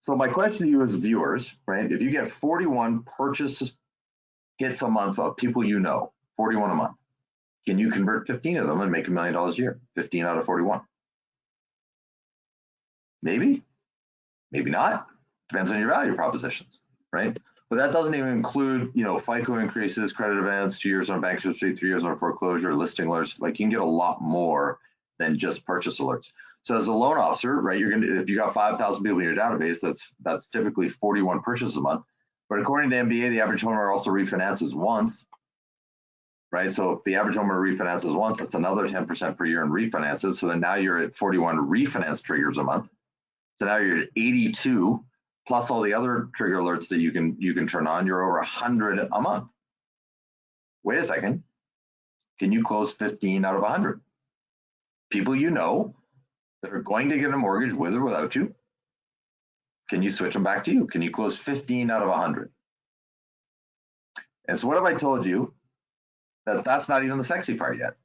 S2: So my question to you as viewers, right? If you get 41 purchase hits a month of people you know, 41 a month, can you convert 15 of them and make $1 million a year? 15 out of 41. Maybe, maybe not. Depends on your value propositions, right? But that doesn't even include, FICO increases, credit events, 2 years on bankruptcy, 3 years on foreclosure, listing alerts. Like you can get a lot more than just purchase alerts. So as a loan officer, right, if you got 5,000 people in your database, that's typically 41 purchases a month. But according to MBA, the average homeowner also refinances once, right? So if the average homeowner refinances once, that's another 10% per year in refinances. So then now you're at 41 refinance triggers a month. So now you're at 82 plus all the other trigger alerts that you can turn on. You're over 100 a month. Wait a second. Can you close 15 out of 100? People you know that are going to get a mortgage with or without you, can you switch them back to you? Can you close 15 out of 100? And so what have I told you? That's not even the sexy part yet,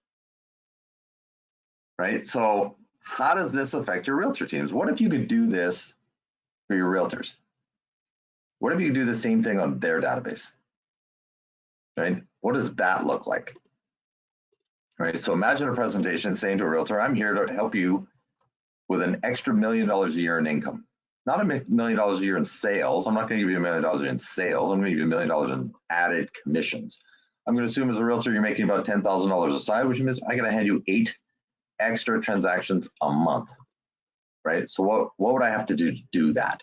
S2: right? So how does this affect your realtor teams? What if you could do this for your realtors? What if you could do the same thing on their database, right? What does that look like? Right, so imagine a presentation saying to a realtor, I'm here to help you with an extra $1 million a year in income. Not $1 million a year in sales. I'm not going to give you $1 million a year in sales. I'm going to give you $1 million in added commissions. I'm going to assume as a realtor, you're making about $10,000 a side, which means I'm going to hand you 8 extra transactions a month, right? So what would I have to do to do that?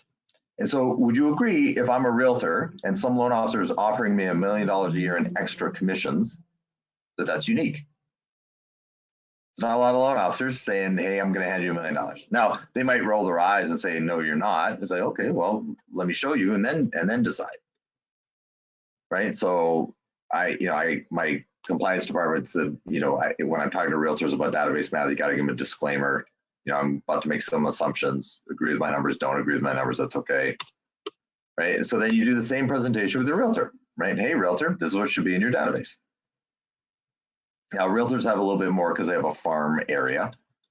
S2: And so would you agree if I'm a realtor and some loan officer is offering me $1 million a year in extra commissions, that's unique? There's not a lot of loan officers saying, hey, I'm going to hand you $1 million. Now, they might roll their eyes and say, no, you're not. It's like, okay, well, let me show you and then decide. Right? So my compliance department said, when I'm talking to realtors about database math, you got to give them a disclaimer. I'm about to make some assumptions, agree with my numbers, don't agree with my numbers, that's okay. Right? So then you do the same presentation with the realtor, right? Hey, realtor, this is what should be in your database. Now, realtors have a little bit more because they have a farm area,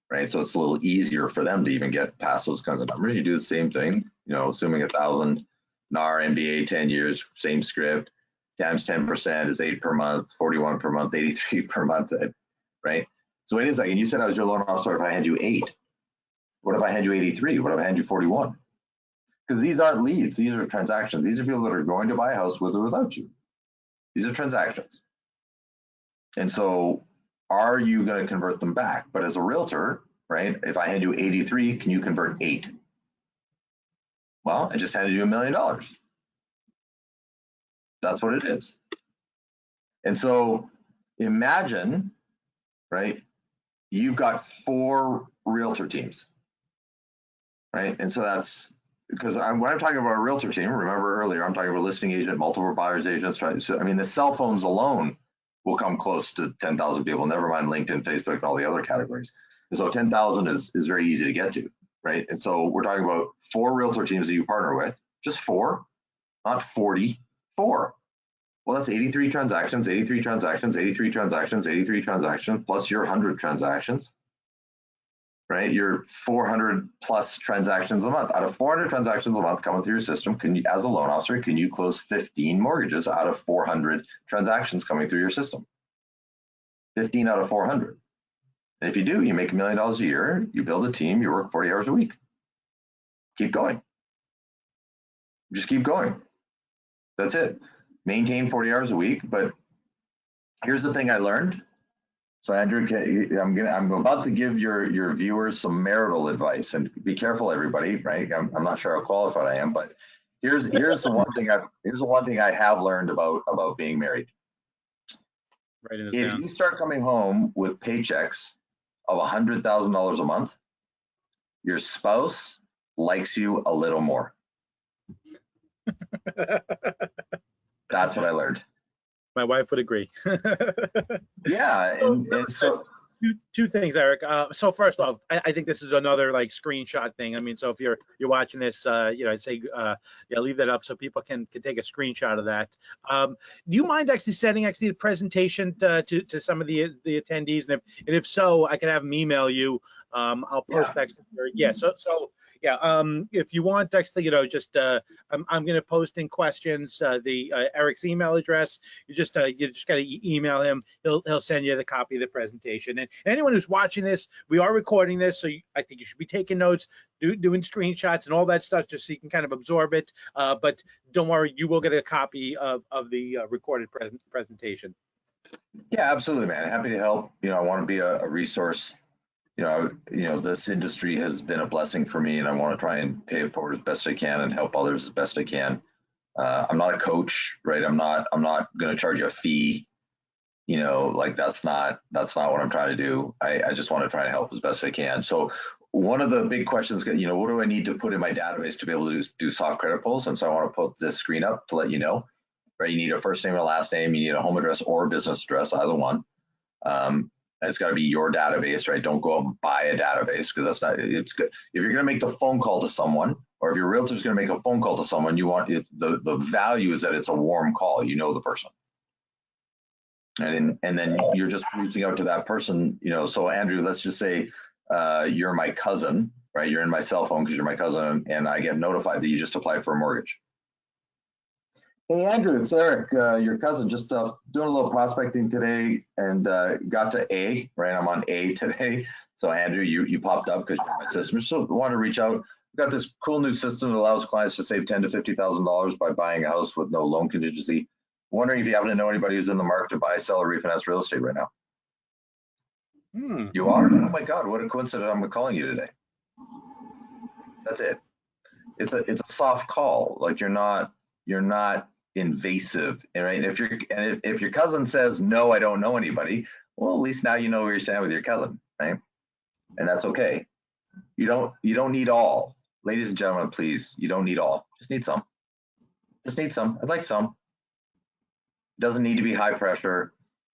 S2: right? So it's a little easier for them to even get past those kinds of numbers. You do the same thing, assuming 1,000 NAR, MBA, 10 years, same script, times 10% is 8 per month, 41 per month, 83 per month, right? So wait a second, you said I was your loan officer if I hand you 8. What if I hand you 83? What if I hand you 41? Because these aren't leads, these are transactions. These are people that are going to buy a house with or without you. These are transactions. And so are you going to convert them back? But as a realtor, right, if I hand you 83, can you convert 8? Well, I just handed you $1 million. That's what it is. And so imagine, right, you've got 4 realtor teams, right? And so that's because when I'm talking about a realtor team, remember earlier, I'm talking about listing agent, multiple buyers agents, right? So, I mean, the cell phones alone will come close to 10,000 people, never mind LinkedIn, Facebook, and all the other categories. And so 10,000 is very easy to get to, right? And so we're talking about 4 realtor teams that you partner with, just 4, not 40, 4. Well, that's 83 transactions, 83 transactions, 83 transactions, 83 transactions, plus your 100 transactions, right? Your 400 plus transactions a month. Out of 400 transactions a month coming through your system, can you, as a loan officer, can you close 15 mortgages out of 400 transactions coming through your system? 15 out of 400. And if you do, you make $1 million a year, you build a team, you work 40 hours a week. Keep going. Just keep going. That's it. Maintain 40 hours a week. But here's the thing I learned. So Andrew, I'm about to give your viewers some marital advice, and be careful, everybody. Right? I'm not sure how qualified I am, but here's the one thing I have learned about being married. If you start coming home with paychecks of $100,000 a month, your spouse likes you a little more. That's what I learned.
S1: My wife would agree.
S2: Yeah, and so
S1: two things, Eric. So first off, I think this is another like screenshot thing. I mean, so if you're watching this, I'd say yeah, leave that up so people can take a screenshot of that. Do you mind actually sending the presentation to some of the attendees, and if so, I could have them email you. I'll post that. Yeah. So yeah. If you want, actually, just I'm going to post in questions Eric's email address. You just got to email him. He'll send you the copy of the presentation. And anyone who's watching this, we are recording this, so I think you should be taking notes, doing screenshots and all that stuff, just so you can kind of absorb it. But don't worry, you will get a copy of the recorded presentation.
S2: Yeah, absolutely, man. Happy to help. I want to be a resource. This industry has been a blessing for me, and I want to try and pay it forward as best I can and help others as best I can. I'm not a coach, right? I'm not going to charge you a fee. Like that's not what I'm trying to do. I just want to try and help as best I can. So one of the big questions, what do I need to put in my database to be able to do soft credit pulls? And so I want to put this screen up to let you know, right? You need a first name and a last name. You need a home address or a business address, either one. It's got to be your database, right? Don't go out and buy a database, because that's not, it's good. If you're going to make the phone call to someone, or if your realtor is going to make a phone call to someone, you want it, the value is that it's a warm call. You know the person. And then you're just reaching out to that person, so Andrew, let's just say you're my cousin, right? You're in my cell phone because you're my cousin, and I get notified that you just applied for a mortgage. Hey, Andrew, it's Eric, your cousin, just doing a little prospecting today, and got to A, right? I'm on A today. So Andrew, you popped up because you're in my system. So I want to reach out. We've got this cool new system that allows clients to save $10,000 to $50,000 by buying a house with no loan contingency. Wondering if you happen to know anybody who's in the market to buy, sell, or refinance real estate right now. You are? Oh my God, what a coincidence! I'm calling you today. That's it. It's a soft call. Like you're not invasive, right? If your cousin says no, I don't know anybody, well, at least now you know where you stand with your cousin, right? And that's okay. You don't need all, ladies and gentlemen. Please, you don't need all. Just need some. Just need some. I'd like some. Doesn't need to be high pressure,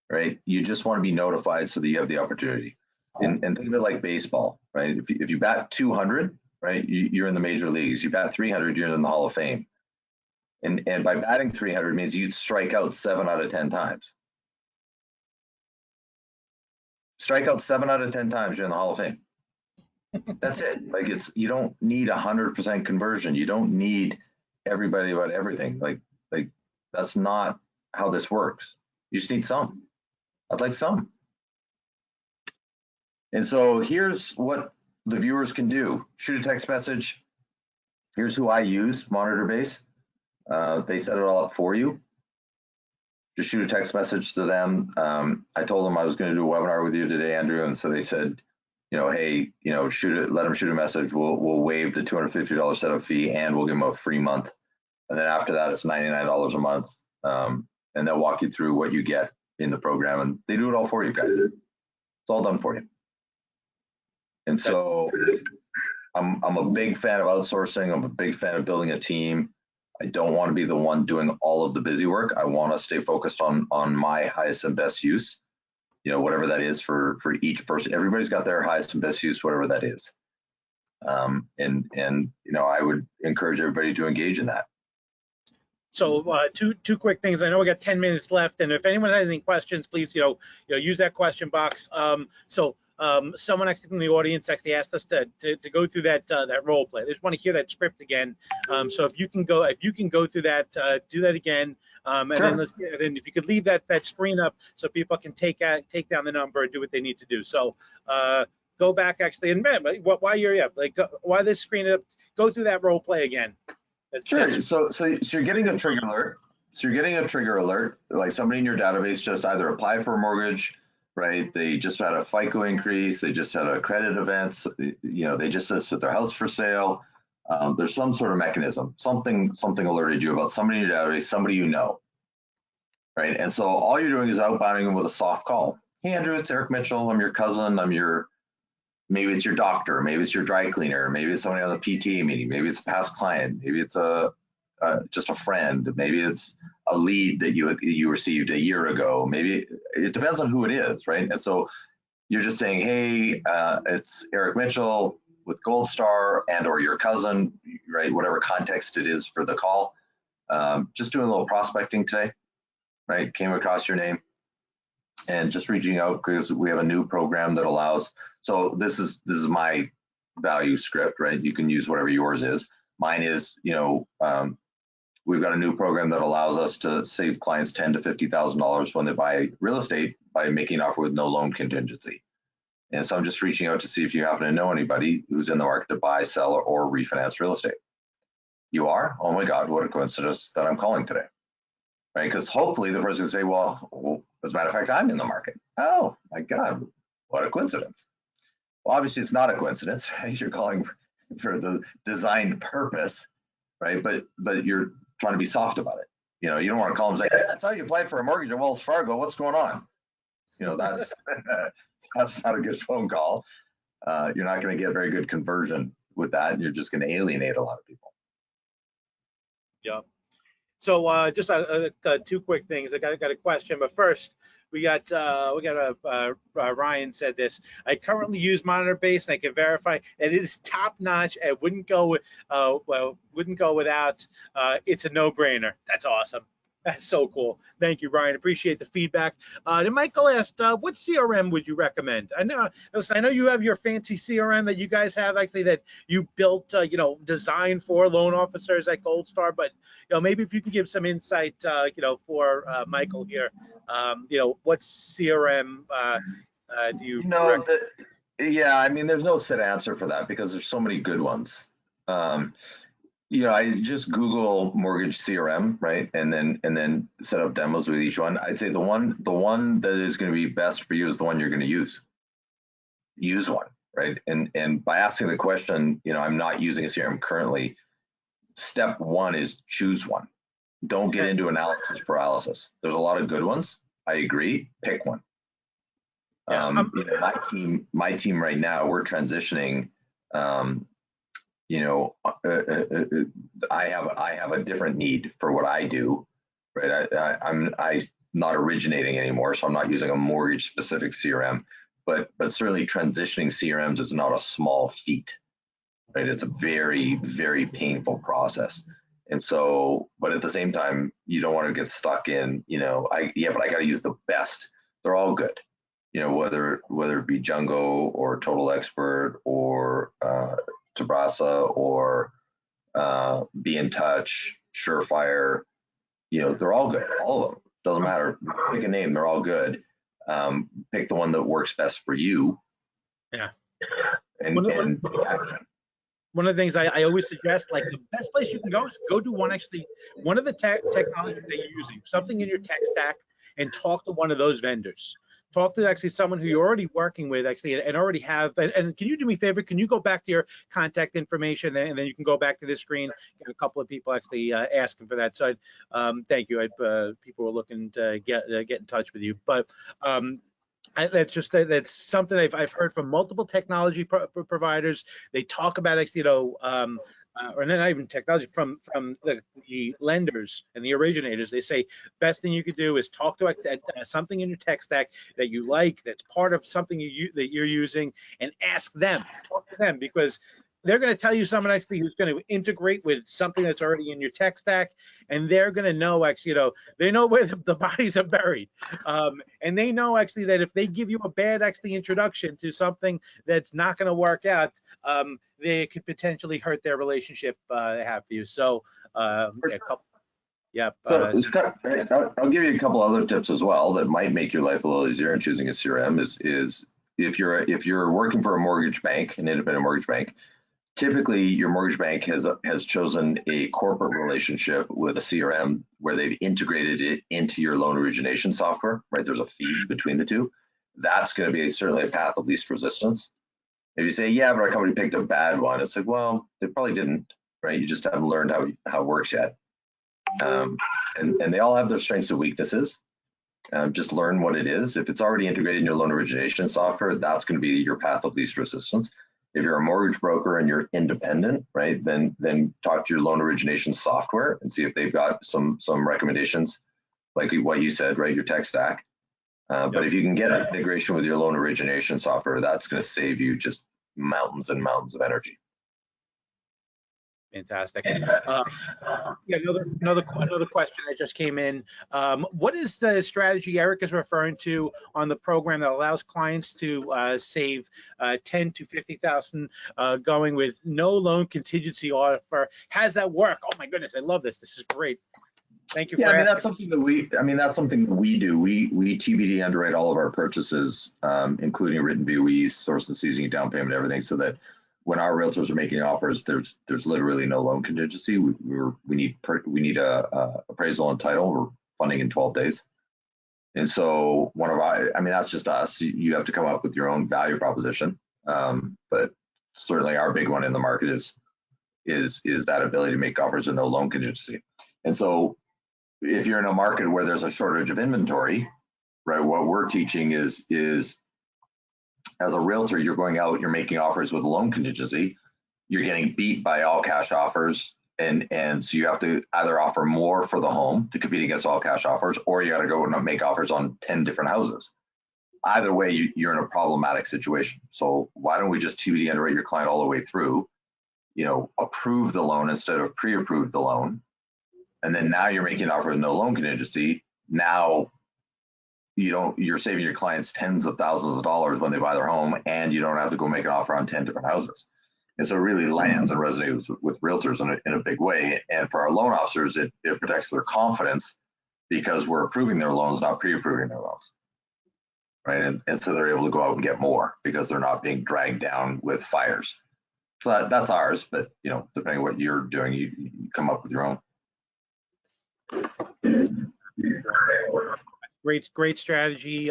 S2: right? You just want to be notified so that you have the opportunity. And think of it like baseball, right? If you bat 200, right, you're in the major leagues. You bat 300, you're in the Hall of Fame. And by batting 300 means you strike out 7 out of 10 times. Strike out 7 out of 10 times, you're in the Hall of Fame. That's it. Like you don't need 100% conversion. You don't need everybody about everything. Like that's not how this works. You just need some. I'd like some. And so here's what the viewers can do. Shoot a text message. Here's who I use, Monitor Base. They set it all up for you. just shoot a text message to them. I told them I was going to do a webinar with you today, Andrew, and so they said, hey, let them shoot a message. We'll waive the $250 setup fee, and we'll give them a free month. And then after that, it's $99 a month, and they'll walk you through what you get in the program, and they do it all for you guys. It's all done for you. And so I'm a big fan of outsourcing. I'm a big fan of building a team. I don't want to be the one doing all of the busy work. I want to stay focused on my highest and best use, whatever that is for each person. Everybody's got their highest and best use, whatever that is. And I would encourage everybody to engage in that.
S1: So two quick things. I know we got 10 minutes left, and if anyone has any questions, please use that question box. Someone actually from the audience actually asked us to go through that role play. They just want to hear that script again. So if you can go through that, do that again, and
S2: sure.
S1: then if you could leave that screen up so people can take down the number and do what they need to do. So go back actually, and while you're while this screen up, go through that role play again.
S2: Sure. So you're getting a trigger alert. So you're getting a trigger alert, like somebody in your database just either applied for a mortgage, right? They just had a FICO increase. They just had a credit event. They just set their house for sale. There's some sort of mechanism. Something alerted you about somebody in your database, somebody you know, right? And so all you're doing is outbounding them with a soft call. Hey, Andrew, it's Eric Mitchell. I'm your cousin. Maybe it's your doctor, maybe it's your dry cleaner, maybe it's somebody on the PTA meeting, maybe it's a past client, maybe it's just a friend, maybe it's a lead that you received a year ago. Maybe it depends on who it is, right? And so you're just saying, hey, it's Eric Mitchell with Gold Star or your cousin, right? Whatever context it is for the call. Just doing a little prospecting today, right? Came across your name. And just reaching out because we have a new program that allows. So this is my value script, right? You can use whatever yours is. Mine is, we've got a new program that allows us to save clients $10,000 to $50,000 when they buy real estate by making an offer with no loan contingency. And so I'm just reaching out to see if you happen to know anybody who's in the market to buy, sell, or refinance real estate. You are? Oh my God, what a coincidence that I'm calling today. Right? Because hopefully the person can say, well, as a matter of fact, I'm in the market. Oh my God, what a coincidence. Well, obviously it's not a coincidence, right? You're calling for the designed purpose, right? But you're trying to be soft about it. You don't want to call them and say, I saw you applied for a mortgage at Wells Fargo. What's going on? That's that's not a good phone call. You're not going to get very good conversion with that. And you're just going to alienate a lot of people.
S1: Yeah. So just two quick things. I got a question, but first we got Ryan said this. I currently use Monitor Base, and I can verify that it is top notch. And wouldn't go without. It's a no-brainer. That's awesome. That's so cool. Thank you, Ryan. Appreciate the feedback. And Michael asked, what CRM would you recommend? I know you have your fancy CRM that you guys have actually that you built, designed for loan officers at Gold Star, but maybe if you can give some insight, for Michael here, what CRM do you?
S2: Yeah, I mean, there's no set answer for that because there's so many good ones. I just Google mortgage CRM, right, and then set up demos with each one. I'd say the one that is going to be best for you is the one you're going to use. Use one, right? And by asking the question, I'm not using a CRM currently. Step one is choose one. Don't get into analysis paralysis. There's a lot of good ones. I agree. Pick one. My team right now, we're transitioning. I have a different need for what I do, right? I'm not originating anymore, so I'm not using a mortgage specific CRM, but certainly transitioning CRMs is not a small feat, right? It's a very, very painful process. And so, but at the same time, you don't want to get stuck in, but I got to use the best. They're all good, whether it be Jungo or Total Expert or Tabrasa or Be in Touch, Surefire, they're all good. All of them. Doesn't matter. Pick a name. They're all good. Pick the one that works best for you.
S1: Yeah.
S2: And
S1: one of the things I always suggest, like the best place you can go is go to one of the technologies that you're using, something in your tech stack and talk to one of those vendors. Talk to actually someone who you're already working with actually and already have. And can you do me a favor? Can you go back to your contact information and then you can go back to this screen? Got a couple of people actually asking for that. So thank you. People were looking to get in touch with you. But that's something I've heard from multiple technology providers. They talk about actually, or not even technology, from the lenders and the originators. They say best thing you could do is talk to something in your tech stack that you like, that's part of something that you're using, and ask them, talk to them, because they're going to tell you someone actually who's going to integrate with something that's already in your tech stack, and they're going to know actually, they know where the bodies are buried, and they know actually that if they give you a bad actually introduction to something that's not going to work out, they could potentially hurt their relationship they have for you. So, yeah.
S2: So Scott, I'll give you a couple other tips as well that might make your life a little easier in choosing a CRM. Is if you're working for a mortgage bank, an independent mortgage bank, typically your mortgage bank has chosen a corporate relationship with a CRM where they've integrated it into your loan origination software, right? There's a feed between the two. That's going to be certainly a path of least resistance. If you say, yeah, but our company picked a bad one, it's like, well, they probably didn't, right? You just haven't learned how it works yet. And they all have their strengths and weaknesses. Just learn what it is. If it's already integrated in your loan origination software, that's going to be your path of least resistance. If you're a mortgage broker and you're independent, right, then talk to your loan origination software and see if they've got some recommendations, like what you said, right, your tech stack. But if you can get an integration with your loan origination software, that's going to save you just mountains and mountains of energy.
S1: Fantastic. Yeah, another question that just came in. What is the strategy Eric is referring to on the program that allows clients to save $10,000 to $50,000 going with no loan contingency offer? How does that work? Oh my goodness, I love this. This is great. Thank you.
S2: Yeah, that's something that we do. We TBD underwrite all of our purchases, including written BOEs, source and seasoning, down payment, everything, so that when our realtors are making offers, there's literally no loan contingency. We need a appraisal and title. We're funding in 12 days, and so that's just us. You have to come up with your own value proposition, but certainly our big one in the market is that ability to make offers with no loan contingency. And so if you're in a market where there's a shortage of inventory, right, what we're teaching is as a realtor, you're going out, you're making offers with a loan contingency, you're getting beat by all cash offers, and so you have to either offer more for the home to compete against all cash offers, or you got to go and make offers on 10 different houses. Either way, you're in a problematic situation. So why don't we just TBD underwrite your client all the way through, approve the loan instead of pre-approve the loan, and then now you're making an offer with no loan contingency. Now you're saving your clients tens of thousands of dollars when they buy their home, and you don't have to go make an offer on 10 different houses. And so it really lands and resonates with realtors in a big way. And for our loan officers, it protects their confidence because we're approving their loans, not pre-approving their loans, right? And so they're able to go out and get more because they're not being dragged down with fires. So that's ours, but depending on what you're doing, you come up with your own.
S1: Great strategy.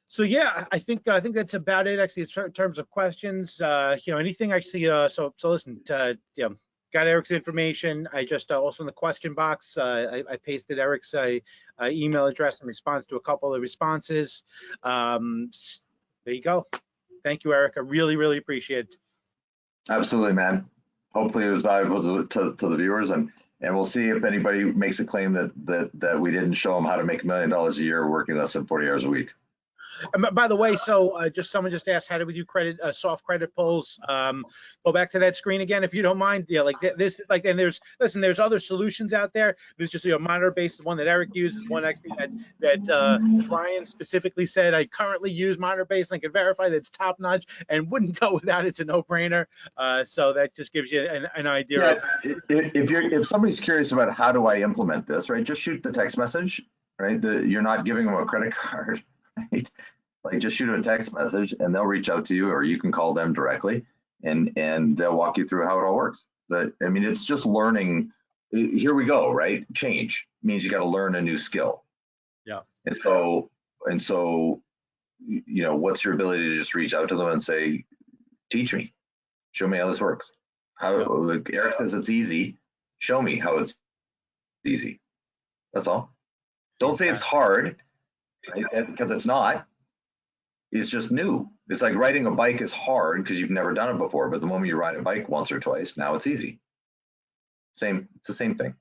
S1: So yeah, I think that's about it actually in terms of questions. Anything actually. So listen. Got Eric's information. I just also in the question box, I pasted Eric's email address in response to a couple of responses. There you go. Thank you, Eric. I really appreciate it.
S2: Absolutely, man. Hopefully it was valuable to the viewers, and we'll see if anybody makes a claim that we didn't show them how to make $1 million a year working less than 40 hours a week.
S1: And by the way, so someone just asked, how do we do credit, soft credit pulls? Go back to that screen again, if you don't mind. Yeah, like this, and there's other solutions out there. There's just a monitor-based one that Eric uses, one actually that Brian specifically said, I currently use monitor-based and can verify that's top notch and wouldn't go without. It's a no-brainer. So that just gives you an idea.
S2: Yeah, if somebody's curious about how do I implement this, right, just shoot the text message, right? You're not giving them a credit card. Right? Like just shoot them a text message and they'll reach out to you, or you can call them directly and they'll walk you through how it all works. It's just learning. Here we go, right? Change means you got to learn a new skill.
S1: Yeah.
S2: And so, you know, what's your ability to just reach out to them and say, teach me, show me how this works. How, like Eric says, it's easy. Show me how it's easy. That's all. Don't say it's hard, right? Because it's not. It's just new. It's like riding a bike is hard because you've never done it before. But the moment you ride a bike once or twice, now it's easy. It's the same thing.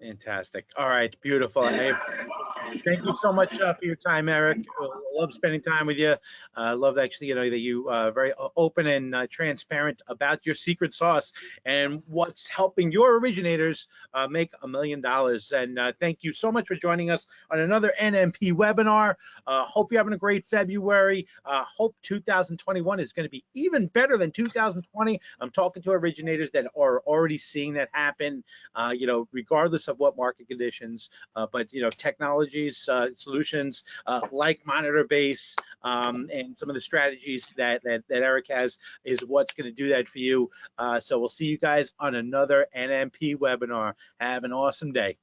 S1: Fantastic. All right, beautiful. Thank you so much for your time, Eric. Love spending time with you. Love actually, you know, that you very open and transparent about your secret sauce and what's helping your originators make $1 million. And thank you so much for joining us on another NMP webinar. Hope you're having a great February. Hope 2021 is going to be even better than 2020. I'm talking to originators that are already seeing that happen, you know, regardless of what market conditions, but, you know, technology solutions like Monitor Base and some of the strategies that Eric has is what's going to do that for you. So we'll see you guys on another NMP webinar. Have an awesome day.